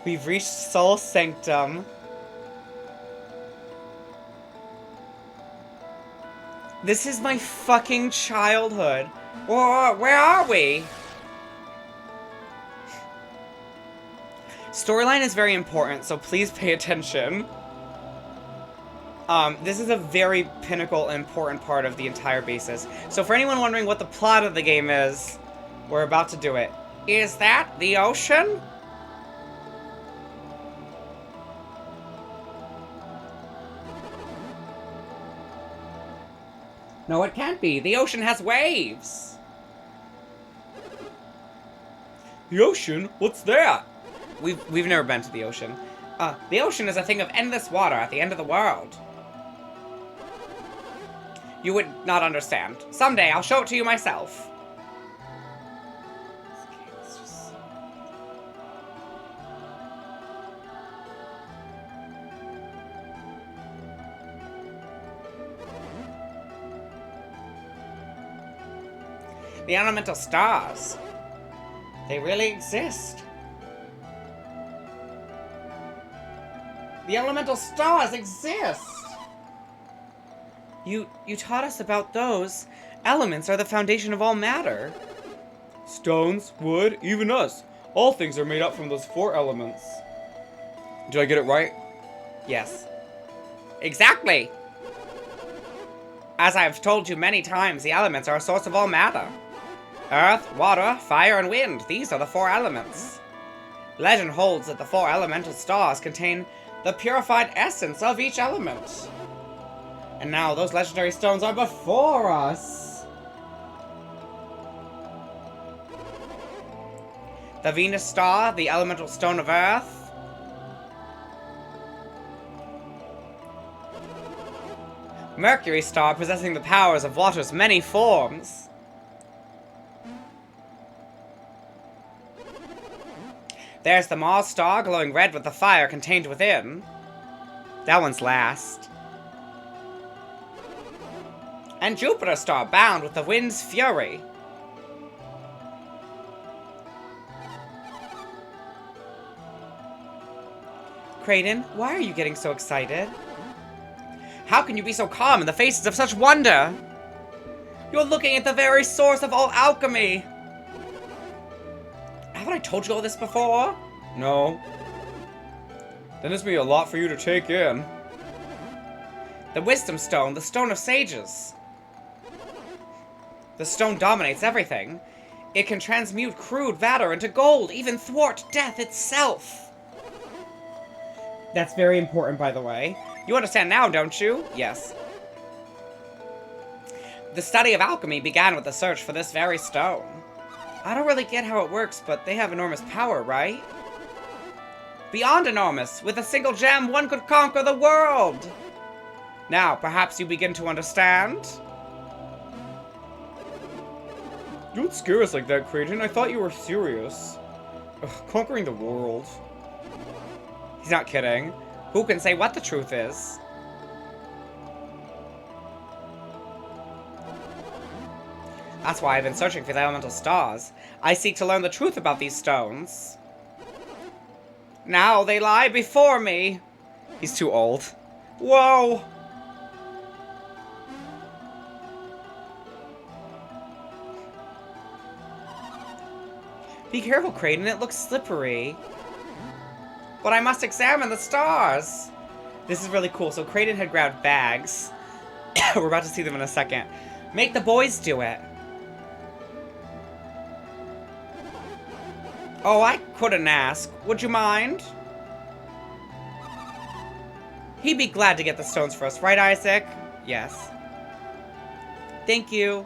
We've reached Soul Sanctum. This is my fucking childhood. Where are we? Storyline is very important, so please pay attention. This is a very pinnacle, important part of the entire basis. So for anyone wondering what the plot of the game is, we're about to do it. Is that the ocean? No, it can't be. The ocean has waves. The ocean? What's that? We've never been to the ocean. The ocean is a thing of endless water at the end of the world. You would not understand. Someday I'll show it to you myself. The elemental stars. They really exist. The elemental stars exist! You taught us about those. Elements are the foundation of all matter. Stones, wood, even us. All things are made up from those 4 elements. Did I get it right? Yes. Exactly! As I have told you many times, the elements are a source of all matter. Earth, water, fire, and wind. These are the 4 elements. Legend holds that the 4 elemental stars contain the purified essence of each element. And now those legendary stones are before us. The Venus star, the elemental stone of Earth. Mercury star, possessing the powers of water's many forms. There's the Mars star, glowing red with the fire contained within. That one's last. And Jupiter star, bound with the wind's fury. Kraden, why are you getting so excited? How can you be so calm in the faces of such wonder? You're looking at the very source of all alchemy. Haven't I told you all this before? No. Then this will be a lot for you to take in. The Wisdom Stone, the Stone of Sages. The stone dominates everything. It can transmute crude matter into gold, even thwart death itself. That's very important, by the way. You understand now, don't you? Yes. The study of alchemy began with the search for this very stone. I don't really get how it works, but they have enormous power, right? Beyond enormous. With a single gem, one could conquer the world. Now, perhaps you begin to understand? Don't scare us like that, Kraden. I thought you were serious. Ugh, conquering the world. He's not kidding. Who can say what the truth is? That's why I've been searching for the elemental stars. I seek to learn the truth about these stones. Now they lie before me. He's too old. Whoa! Be careful, Kraden. It looks slippery. But I must examine the stars. This is really cool. So Kraden had grabbed bags. We're about to see them in a second. Make the boys do it. Oh, I couldn't ask. Would you mind? He'd be glad to get the stones for us, right, Isaac? Yes. Thank you.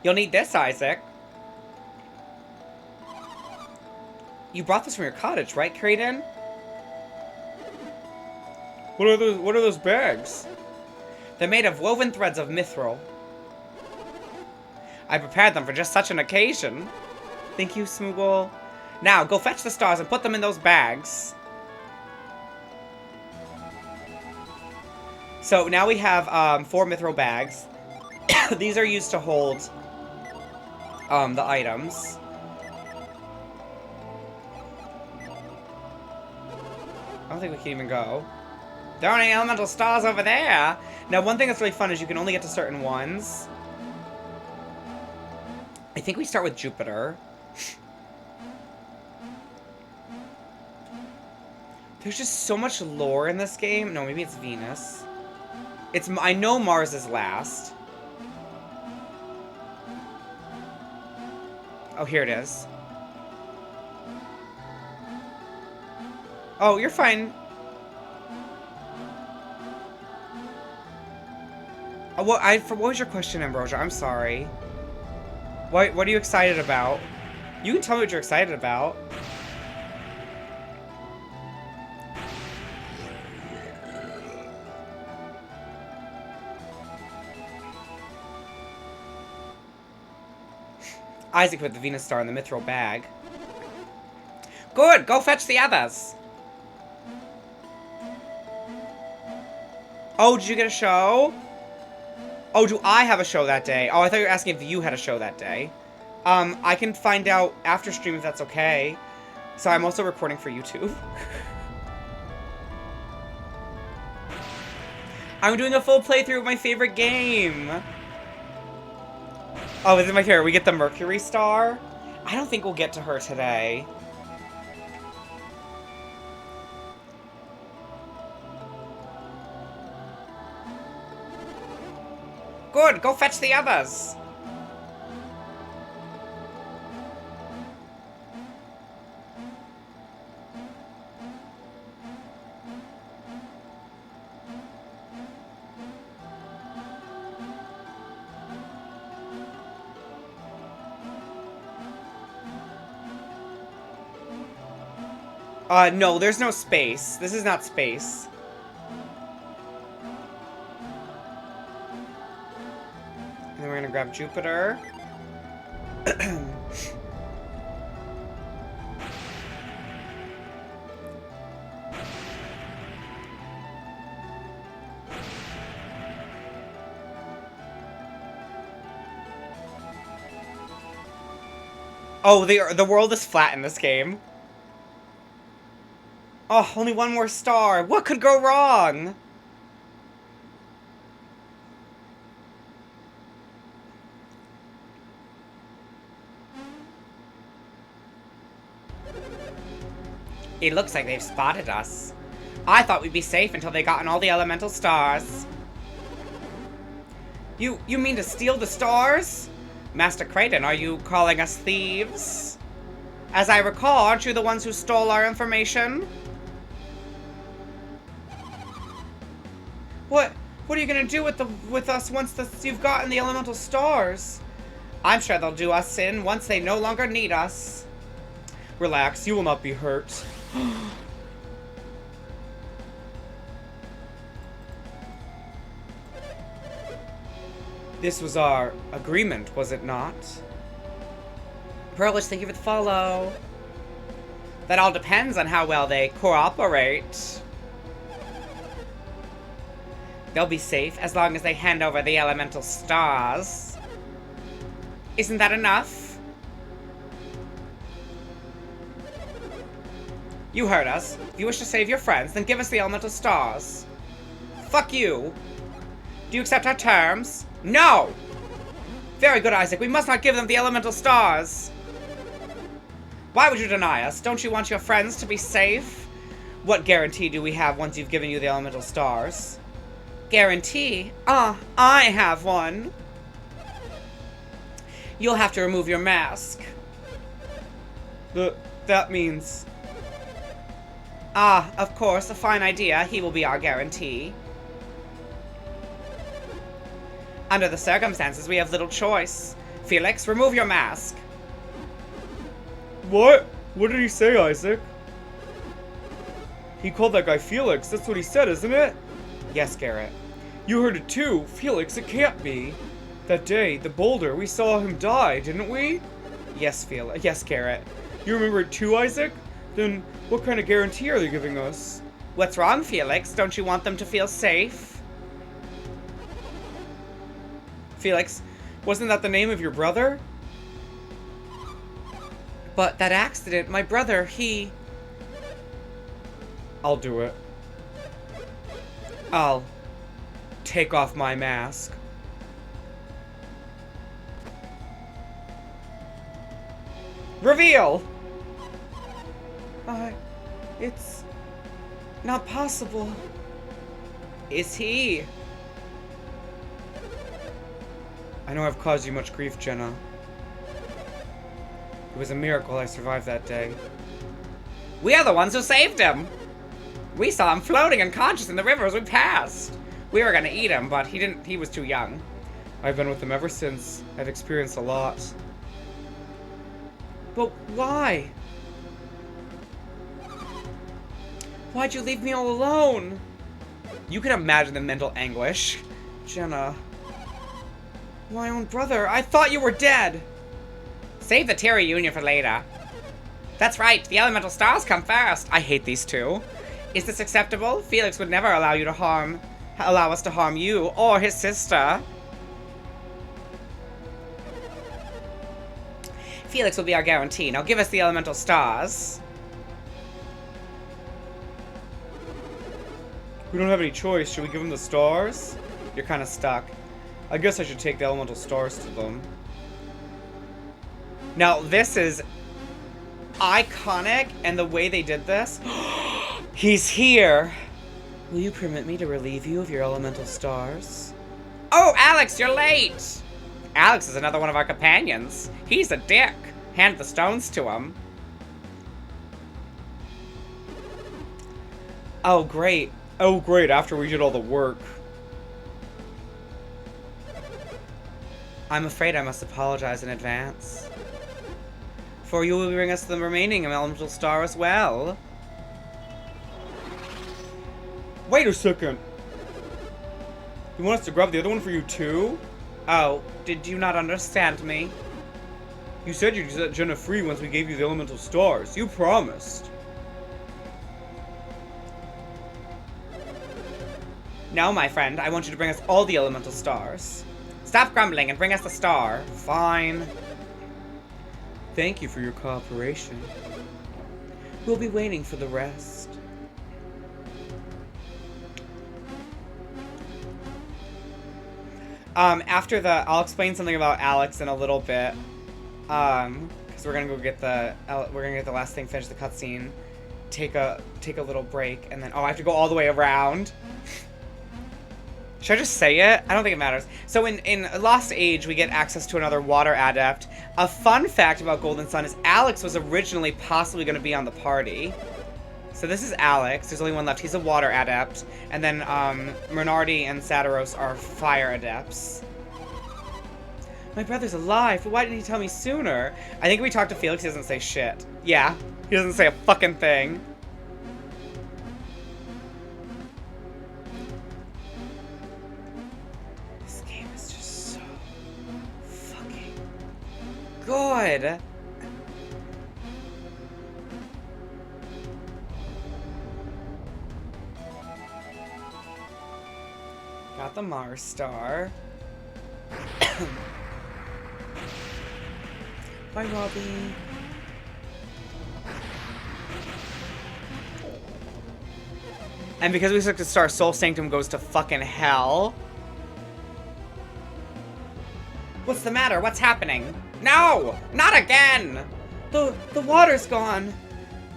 You'll need this, Isaac. You brought this from your cottage, right, Kraden? What are those bags? They're made of woven threads of mithril. I prepared them for just such an occasion. Thank you, Smoogle. Now, go fetch the stars and put them in those bags. So, now we have 4 mithril bags. These are used to hold the items. I don't think we can even go. There aren't any elemental stars over there. Now, one thing that's really fun is you can only get to certain ones. I think we start with Jupiter. There's just so much lore in this game. No, maybe it's Venus. I know Mars is last. Oh, here it is. Oh, you're fine. Oh, what was your question, Ambrosia? I'm sorry. What are you excited about? You can tell me what you're excited about. Isaac put the Venus star in the mithril bag. Good! Go fetch the others! Oh, did you get a show? Oh, do I have a show that day? Oh, I thought you were asking if you had a show that day. I can find out after stream if that's okay. So I'm also recording for YouTube. I'm doing a full playthrough of my favorite game. Oh, this is my favorite. We get the Mercury star. I don't think we'll get to her today. Good, go fetch the others. No, there's no space. This is not space. And then we're gonna grab Jupiter. Oh, the world is flat in this game. Oh, only one more star. What could go wrong? It looks like they've spotted us. I thought we'd be safe until they gotten all the elemental stars. You mean to steal the stars? Master Kraden, are you calling us thieves? As I recall, aren't you the ones who stole our information? What are you gonna do with us once you've gotten the elemental stars? I'm sure they'll do us in once they no longer need us. Relax, you will not be hurt. This was our agreement, was it not? Perlish, thank you for the follow. That all depends on how well they cooperate. They'll be safe as long as they hand over the elemental stars. Isn't that enough? You heard us. If you wish to save your friends, then give us the elemental stars. Fuck you. Do you accept our terms? No! Very good, Isaac. We must not give them the elemental stars. Why would you deny us? Don't you want your friends to be safe? What guarantee do we have once you've given you the elemental stars? Guarantee? I have one. You'll have to remove your mask. That means... of course, a fine idea. He will be our guarantee. Under the circumstances, we have little choice. Felix, remove your mask. What? What did he say, Isaac? He called that guy Felix. That's what he said, isn't it? Yes, Garrett. You heard it too. Felix, it can't be. That day, the boulder, we saw him die, didn't we? Yes, Felix. Yes, Garrett. You remember it too, Isaac? Then what kind of guarantee are they giving us? What's wrong, Felix? Don't you want them to feel safe? Felix, wasn't that the name of your brother? But that accident, my brother, he... I'll do it. I'll take off my mask. Reveal! It's not possible. Is he? I know I've caused you much grief, Jenna. It was a miracle I survived that day. We are the ones who saved him! We saw him floating unconscious in the river as we passed. We were gonna eat him, but he was too young. I've been with him ever since. I've experienced a lot. But why? Why'd you leave me all alone? You can imagine the mental anguish. Jenna. My own brother. I thought you were dead. Save the tear reunion for later. That's right. The elemental stars come first. I hate these two. Is this acceptable? Felix would never allow us to harm you or his sister. Felix will be our guarantee. Now give us the elemental stars. We don't have any choice. Should we give them the stars? You're kind of stuck. I guess I should take the elemental stars to them. Now, this is iconic, and the way they did this... He's here! Will you permit me to relieve you of your elemental stars? Oh, Alex, you're late! Alex is another one of our companions. He's a dick. Hand the stones to him. Oh, great. Oh, great, after we did all the work. I'm afraid I must apologize in advance. For you will bring us the remaining elemental star as well. Wait a second. You want us to grab the other one for you too? Oh, did you not understand me? You said you'd set Jenna free once we gave you the elemental stars. You promised. No, my friend, I want you to bring us all the elemental stars. Stop grumbling and bring us the star. Fine. Thank you for your cooperation. We'll be waiting for the rest. After the, I'll explain something about Alex in a little bit. Because we're gonna go get the, last thing, finish the cutscene, take a little break, and then, oh, I have to go all the way around. Should I just say it? I don't think it matters. So in Lost Age, we get access to another water adept. A fun fact about Golden Sun is Alex was originally possibly going to be on the party. So this is Alex. There's only one left. He's a water adept. And then Mernardi and Sadaros are fire adepts. My brother's alive, but why didn't he tell me sooner? I think we talked to Felix. He doesn't say shit. Yeah, he doesn't say a fucking thing. Good. Got the Mars star. Bye, Robbie. And because we took the star, Soul Sanctum goes to fucking hell. What's the matter? What's happening? No! Not again! The water's gone!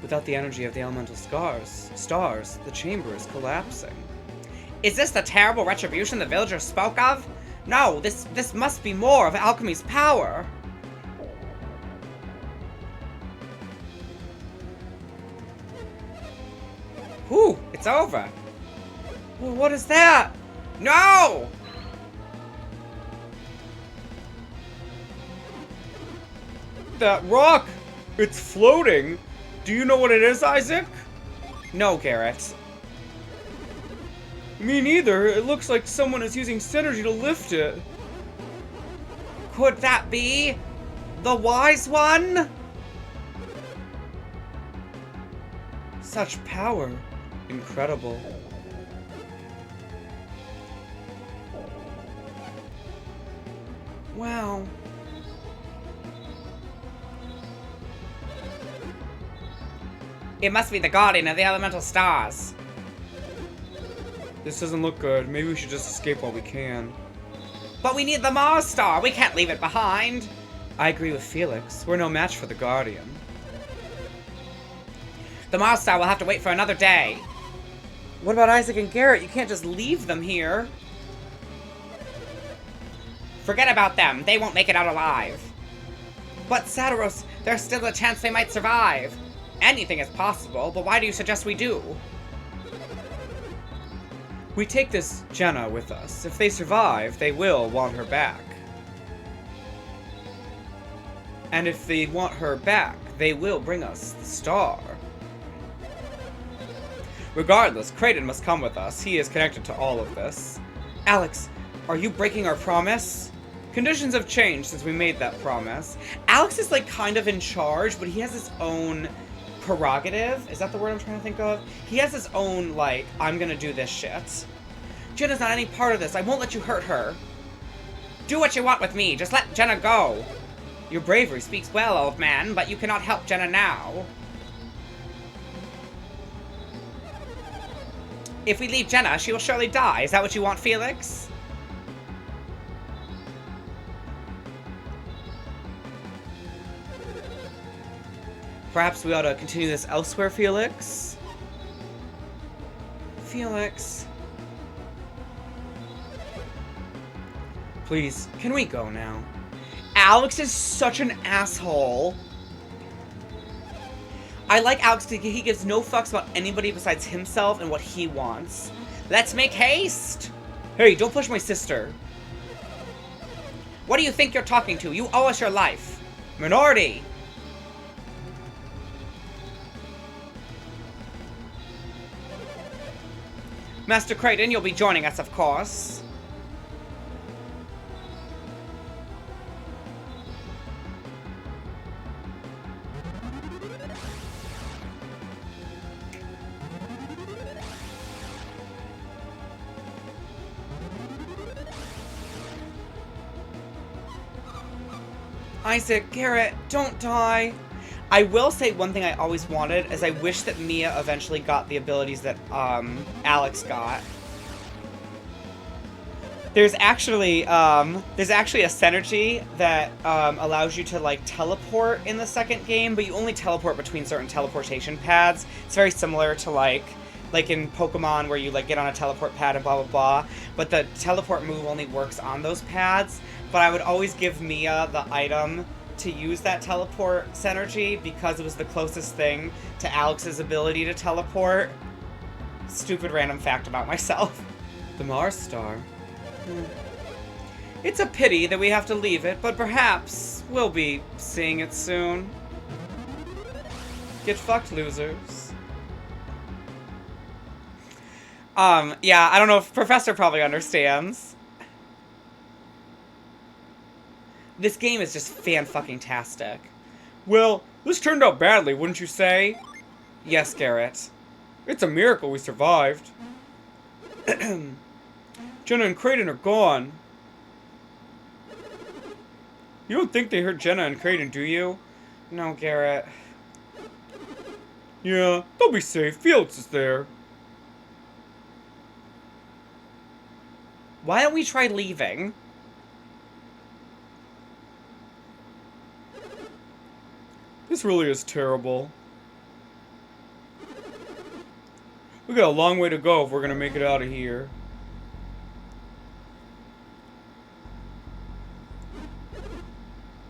Without the energy of the elemental stars, the chamber is collapsing. Is this the terrible retribution the villagers spoke of? No, this must be more of alchemy's power! Whew, it's over. Well, what is that? No! That rock! It's floating! Do you know what it is, Isaac? No, Garrett. Me neither. It looks like someone is using synergy to lift it. Could that be the wise one? Such power. Incredible. Wow. It must be the guardian of the elemental stars. This doesn't look good. Maybe we should just escape while we can. But we need the Mars star. We can't leave it behind. I agree with Felix. We're no match for the guardian. The Mars star will have to wait for another day. What about Isaac and Garrett? You can't just leave them here. Forget about them. They won't make it out alive. But Sadaros, there's still a chance they might survive. Anything is possible, but why do you suggest we do? We take this Jenna with us. If they survive, they will want her back. And if they want her back, they will bring us the star. Regardless, Kraden must come with us. He is connected to all of this. Alex, are you breaking our promise? Conditions have changed since we made that promise. Alex is like kind of in charge, but he has his own prerogative. Is that the word I'm trying to think of? He has his own, like, I'm gonna do this shit. Jenna's not any part of this. I won't let you hurt her. Do what you want with me. Just let Jenna go. Your bravery speaks well, old man, but you cannot help Jenna now. If we leave Jenna, she will surely die. Is that what you want, Felix? Perhaps we ought to continue this elsewhere, Felix? Felix. Please, can we go now? Alex is such an asshole. I like Alex because he gives no fucks about anybody besides himself and what he wants. Let's make haste! Hey, don't push my sister. What do you think you're talking to? You owe us your life. Minority! Master Creighton, you'll be joining us, of course. Isaac, Garrett, don't die. I will say one thing I always wanted is I wish that Mia eventually got the abilities that Alex got. There's actually a synergy that allows you to like teleport in the second game, but you only teleport between certain teleportation pads. It's very similar to like in Pokemon where you like get on a teleport pad and blah blah blah. But the teleport move only works on those pads. But I would always give Mia the item to use that teleport synergy because it was the closest thing to Alex's ability to teleport. Stupid random fact about myself. The Mars star. It's a pity that we have to leave it, but perhaps we'll be seeing it soon. Get fucked, losers. Yeah, I don't know if Professor probably understands. This game is just fan-fucking-tastic. Well, this turned out badly, wouldn't you say? Yes, Garrett. It's a miracle we survived. Jenna and Creighton are gone. You don't think they hurt Jenna and Creighton, do you? No, Garrett. Yeah, they'll be safe. Felix is there. Why don't we try leaving? This really is terrible. We got a long way to go if we're gonna make it out of here.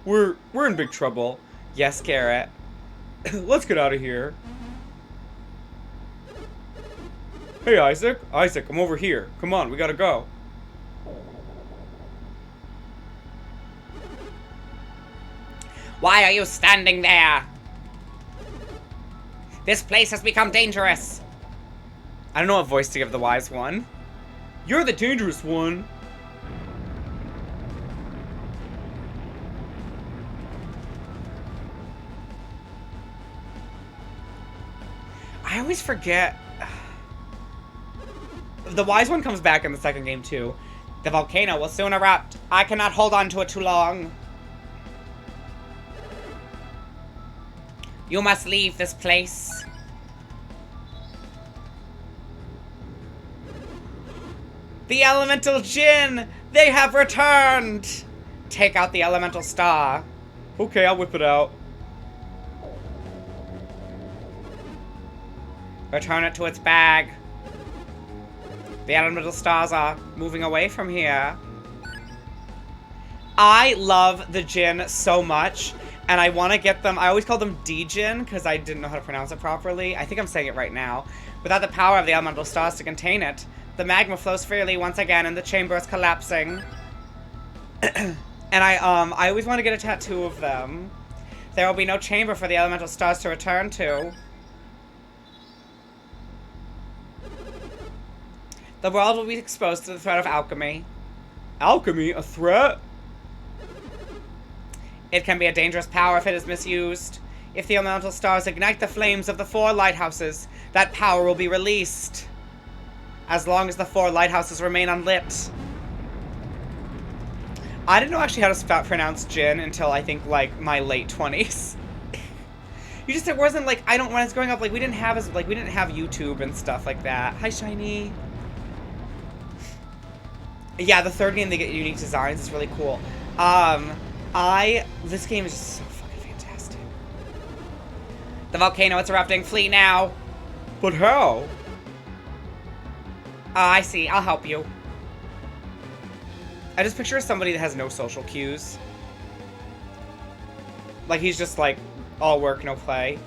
We're in big trouble. Yes, Garrett. Let's get out of here. Hey, Isaac. Isaac, I'm over here. Come on, we gotta go. Why are you standing there? This place has become dangerous. I don't know what voice to give the wise one. You're the dangerous one. I always forget. The wise one comes back in the second game too. The volcano will soon erupt. I cannot hold on to it too long. You must leave this place. The elemental Djinn! They have returned! Take out the elemental star. Okay, I'll whip it out. Return it to its bag. The elemental stars are moving away from here. I love the Djinn so much, and I want to get them. I always call them Djinn because I didn't know how to pronounce it properly. I think I'm saying it right now. Without the power of the elemental stars to contain it, the magma flows freely once again and the chamber is collapsing. And I always want to get a tattoo of them. There will be no chamber for the elemental stars to return to. The world will be exposed to the threat of alchemy. Alchemy? A threat? It can be a dangerous power if it is misused. If the elemental stars ignite the flames of the 4 lighthouses, that power will be released. As long as the 4 lighthouses remain unlit. I didn't know actually how to pronounce Djinn until I think, like, my late 20s. You just, it wasn't, like, when I was growing up, like, we didn't have YouTube and stuff like that. Hi, Shiny. Yeah, the third game, they get unique designs. It's really cool. This game is just so fucking fantastic. The volcano, it's erupting. Flee now. But how? I see. I'll help you. I just picture somebody that has no social cues. Like, he's just, like, all work, no play.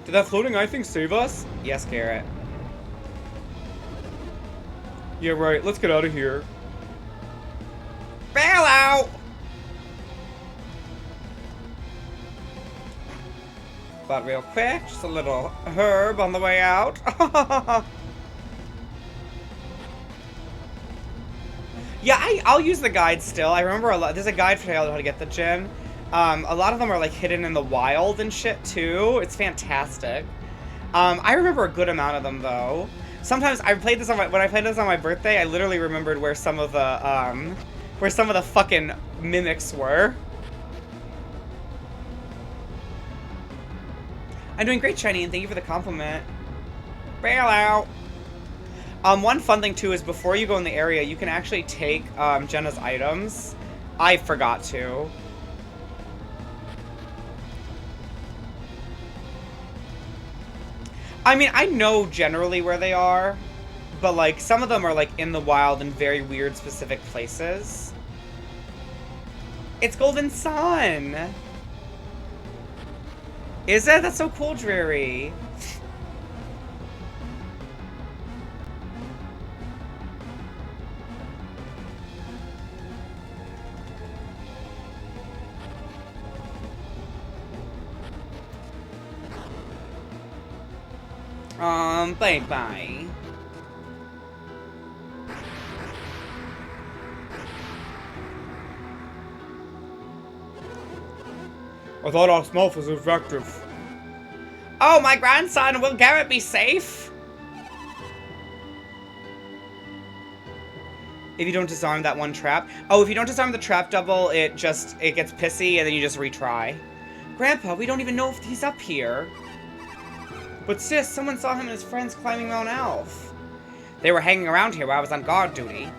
Did that floating eye thing save us? Yes, Garrett. Yeah, right. Let's get out of here. Bail out! But real quick, just a little herb on the way out. Yeah, I'll use the guide still. I remember a lot. There's a guide for how to get the Djinn. A lot of them are like hidden in the wild and shit too. It's fantastic. I remember a good amount of them though. Sometimes I played this when I played this on my birthday. I literally remembered where some of the fucking mimics were. I'm doing great, Shiny, and thank you for the compliment. Bail out. One fun thing too is before you go in the area, you can actually take Jenna's items. I forgot to. I mean, I know generally where they are, but like some of them are like in the wild in very weird specific places. It's Golden Sun. Is it? That's so cool, Dreary. Bye-bye. I thought our smoke was effective. Oh, my grandson, will Garrett be safe? If you don't disarm that one trap. Oh, if you don't disarm the trap double, it gets pissy and then you just retry. Grandpa, we don't even know if he's up here. But sis, someone saw him and his friends climbing Mount Elf. They were hanging around here while I was on guard duty.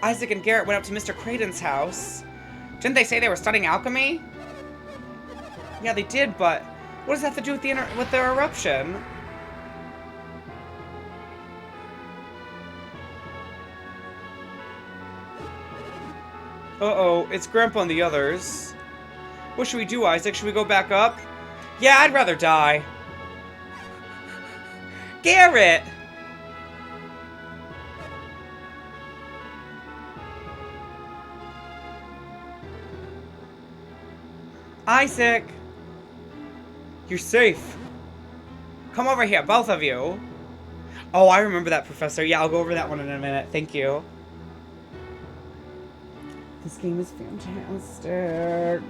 Isaac and Garrett went up to Mr. Creighton's house. Didn't they say they were studying alchemy? Yeah, they did, but what does that have to do with their eruption? Uh-oh, it's Grandpa and the others. What should we do, Isaac? Should we go back up? Yeah, I'd rather die. Garrett! Isaac! You're safe. Come over here, both of you. Oh, I remember that, Professor. Yeah, I'll go over that one in a minute. Thank you. This game is fantastic.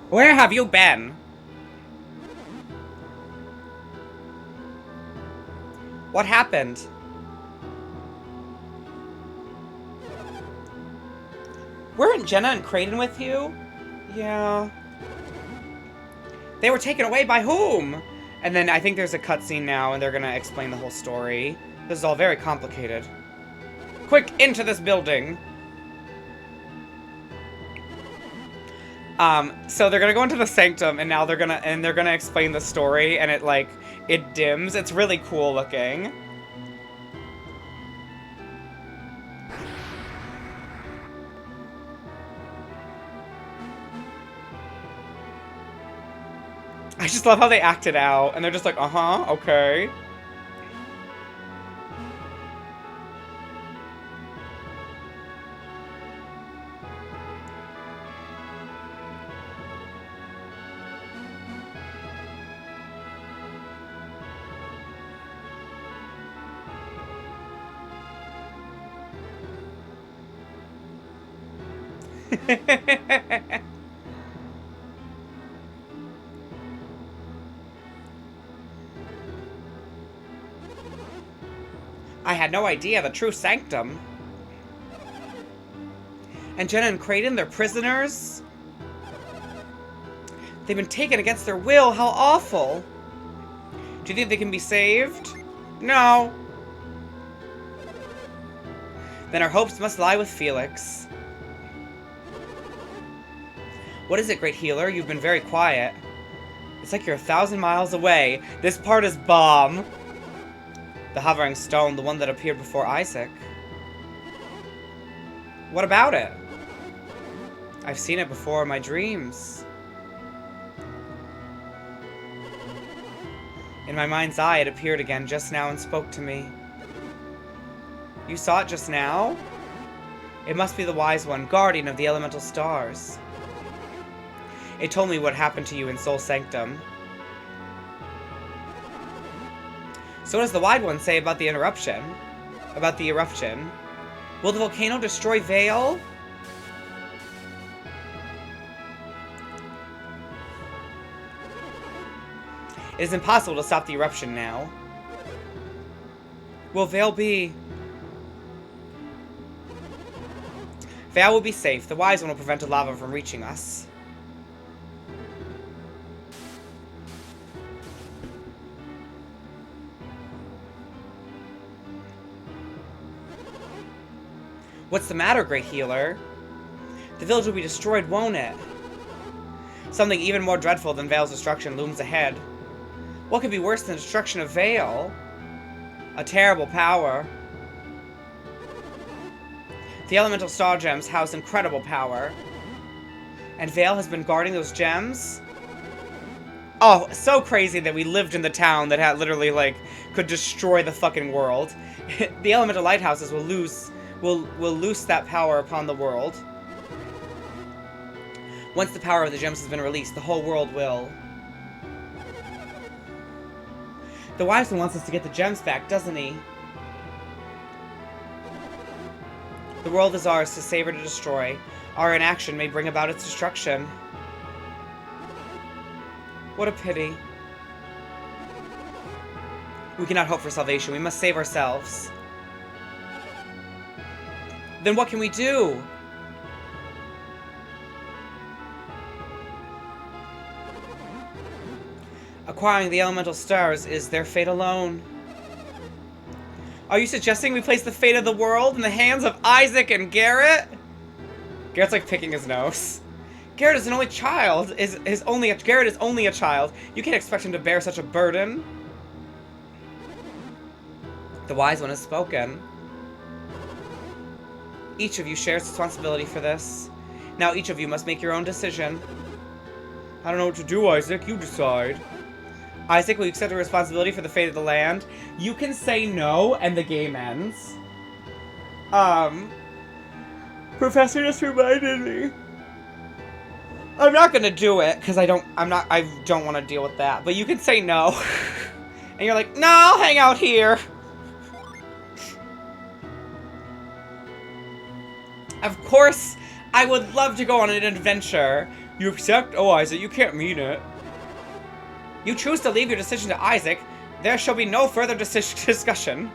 Where have you been? What happened? Weren't Jenna and Creighton with you? Yeah. They were taken away by whom? And then I think there's a cutscene now and they're gonna explain the whole story. This is all very complicated. Quick, into this building! So they're gonna go into the sanctum and now they're gonna explain the story and it dims. It's really cool looking. I just love how they act it out and they're just like, uh-huh, okay. I had no idea. The true sanctum. And Jenna and Kraden, they're prisoners? They've been taken against their will. How awful. Do you think they can be saved? No. Then our hopes must lie with Felix. What is it, great healer? You've been very quiet. It's like you're 1,000 miles away. This part is bomb. The hovering stone, the one that appeared before Isaac. What about it? I've seen it before in my dreams. In my mind's eye, it appeared again just now and spoke to me. You saw it just now? It must be the Wise One, guardian of the elemental stars. It told me what happened to you in Soul Sanctum. So what does the Wise One say about the eruption? Will the volcano destroy Vale? It is impossible to stop the eruption now. Will Vale be... Vale will be safe. The Wise One will prevent the lava from reaching us. What's the matter, great healer? The village will be destroyed, won't it? Something even more dreadful than Vale's destruction looms ahead. What could be worse than the destruction of Vale? A terrible power. The elemental star gems house incredible power. And Vale has been guarding those gems? Oh, so crazy that we lived in the town that had literally, like, could destroy the fucking world. The elemental lighthouses will loose that power upon the world. Once the power of the gems has been released, the whole world will. The Wise One wants us to get the gems back, doesn't he? The world is ours to save or to destroy. Our inaction may bring about its destruction. What a pity. We cannot hope for salvation. We must save ourselves. Then what can we do? Acquiring the elemental stars is their fate alone. Are you suggesting we place the fate of the world in the hands of Isaac and Garrett? Garrett's like picking his nose. Garrett is an only child. Garrett is only a child. You can't expect him to bear such a burden. The Wise One has spoken. Each of you shares responsibility for this. Now each of you must make your own decision. I don't know what to do, Isaac. You decide. Isaac, will you accept the responsibility for the fate of the land? You can say no, and the game ends. Professor just reminded me. I'm not gonna do it, because I don't want to deal with that. But you can say no. And you're like, no, I'll hang out here. Of course, I would love to go on an adventure. You accept? Oh, Isaac, you can't mean it. You choose to leave your decision to Isaac. There shall be no further discussion.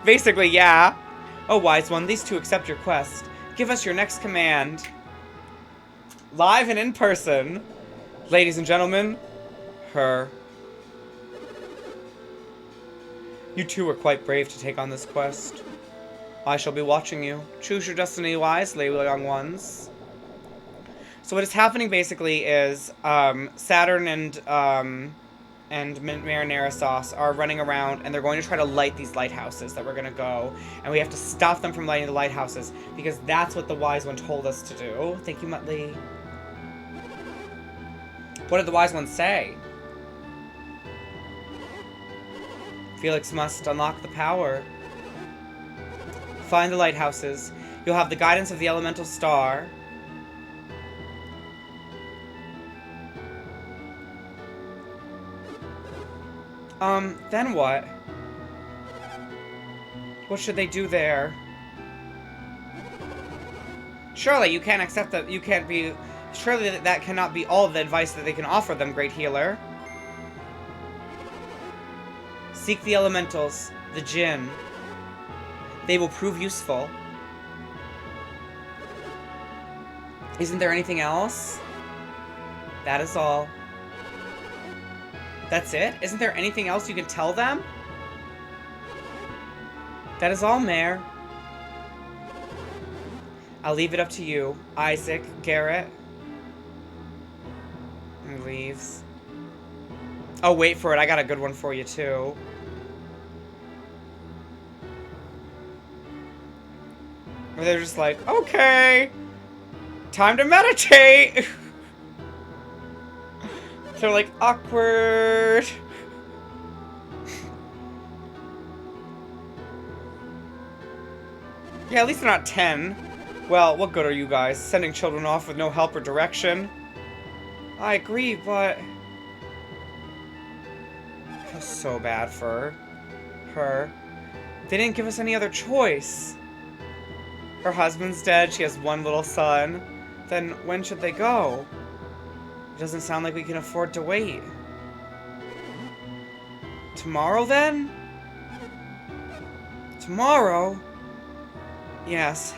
Basically, yeah. Oh, Wise One, these two accept your quest. Give us your next command. Live and in person. Ladies and gentlemen, her. You two are quite brave to take on this quest. I shall be watching you. Choose your destiny wisely, young ones. So what is happening basically is Saturn and Marinara Sauce are running around, and they're going to try to light these lighthouses that we're going to go. And we have to stop them from lighting the lighthouses, because that's what the Wise One told us to do. Thank you, Muttley. What did the Wise One say? Felix must unlock the power. Find the lighthouses. You'll have the guidance of the elemental star. Then what? What should they do there? Surely you can't accept that you can't be... Surely that cannot be all of the advice that they can offer them, great healer. Seek the elementals, the Djinn. They will prove useful. Isn't there anything else? That is all. That's it? Isn't there anything else you can tell them? That is all, Mare. I'll leave it up to you, Isaac, Garrett. And he leaves. Oh, wait for it. I got a good one for you, too. Where they're just like, okay, time to meditate. They're like, awkward. Yeah, at least they're not 10. Well, what good are you guys? Sending children off with no help or direction? I agree, but... I feel so bad for her. They didn't give us any other choice. Her husband's dead, she has one little son. Then when should they go? It doesn't sound like we can afford to wait. Tomorrow, then? Tomorrow? Yes.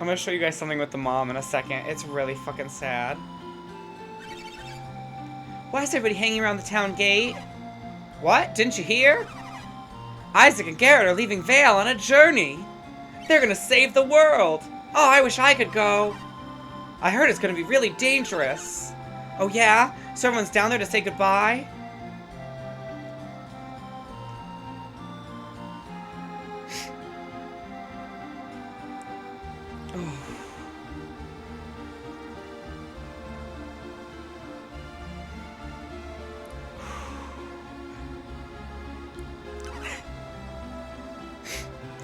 I'm gonna show you guys something with the mom in a second. It's really fucking sad. Why is everybody hanging around the town gate? What? Didn't you hear? Isaac and Garrett are leaving Vale on a journey. They're gonna save the world. Oh, I wish I could go. I heard it's gonna be really dangerous. Oh yeah? So everyone's down there to say goodbye?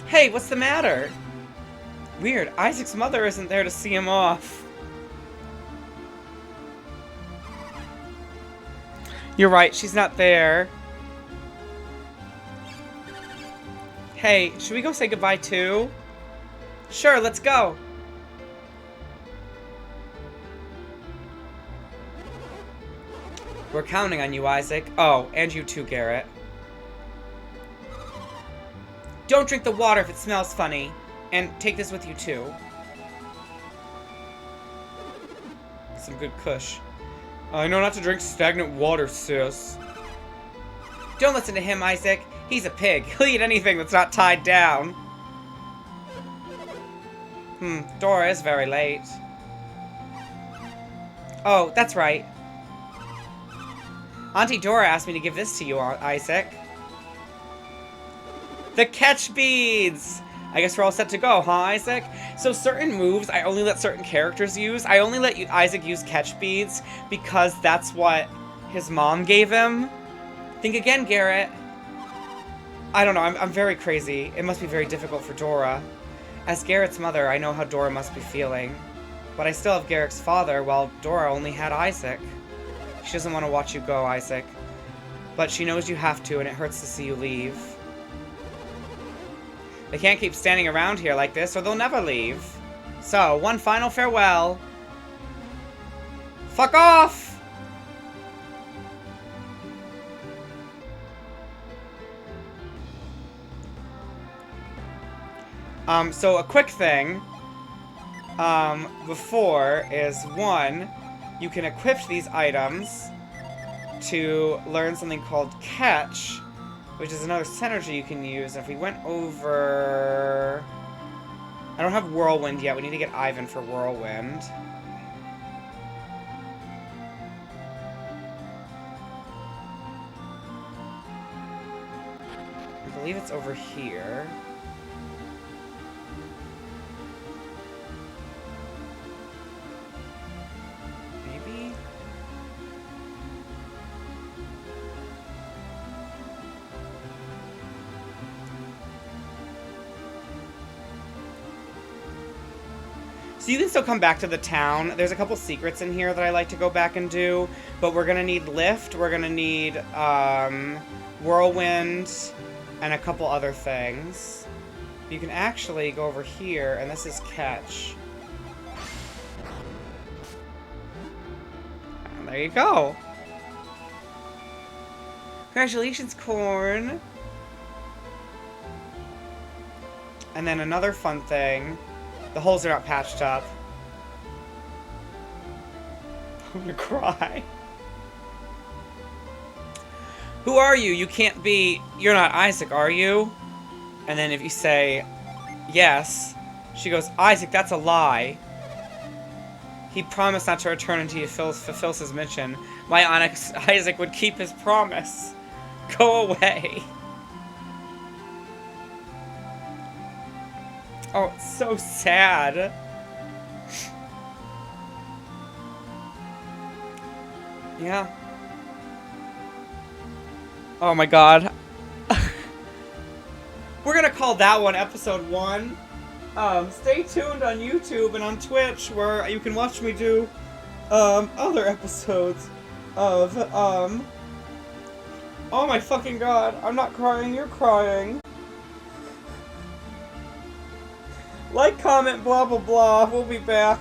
Hey, what's the matter? Weird, Isaac's mother isn't there to see him off. You're right, she's not there. Hey, should we go say goodbye too? Sure, let's go. We're counting on you, Isaac. Oh, and you too, Garrett. Don't drink the water if it smells funny. And take this with you, too. Some good kush. I know not to drink stagnant water, sis. Don't listen to him, Isaac. He's a pig. He'll eat anything that's not tied down. Dora is very late. Oh, that's right. Auntie Dora asked me to give this to you, Isaac. The catch beads! I guess we're all set to go, huh, Isaac? So certain moves, I only let certain characters use. I only let Isaac use catch beads because that's what his mom gave him. Think again, Garrett. I don't know, I'm very crazy. It must be very difficult for Dora. As Garrett's mother, I know how Dora must be feeling. But I still have Garrett's father, while Dora only had Isaac. She doesn't want to watch you go, Isaac. But she knows you have to, and it hurts to see you leave. They can't keep standing around here like this, or they'll never leave. So, one final farewell. Fuck off! So a quick thing, before is, one, you can equip these items to learn something called Catch, which is another synergy you can use. If we went over... I don't have Whirlwind yet. We need to get Ivan for Whirlwind. I believe it's over here. Maybe? So you can still come back to the town. There's a couple secrets in here that I like to go back and do, but we're gonna need Lift, we're gonna need Whirlwind, and a couple other things. You can actually go over here, and this is Catch. There you go. Congratulations, Corn. And then another fun thing. The holes are not patched up. I'm gonna cry. Who are you? You can't be... You're not Isaac, are you? And then if you say, yes, she goes, Isaac, that's a lie. He promised not to return until he fulfills his mission. My Onyx Isaac would keep his promise. Go away. Oh, it's so sad. Yeah. Oh my god. We're gonna call that one episode 1. Stay tuned on YouTube and on Twitch where you can watch me do other episodes of oh my fucking god, I'm not crying, you're crying. Like, comment, blah blah blah, we'll be back.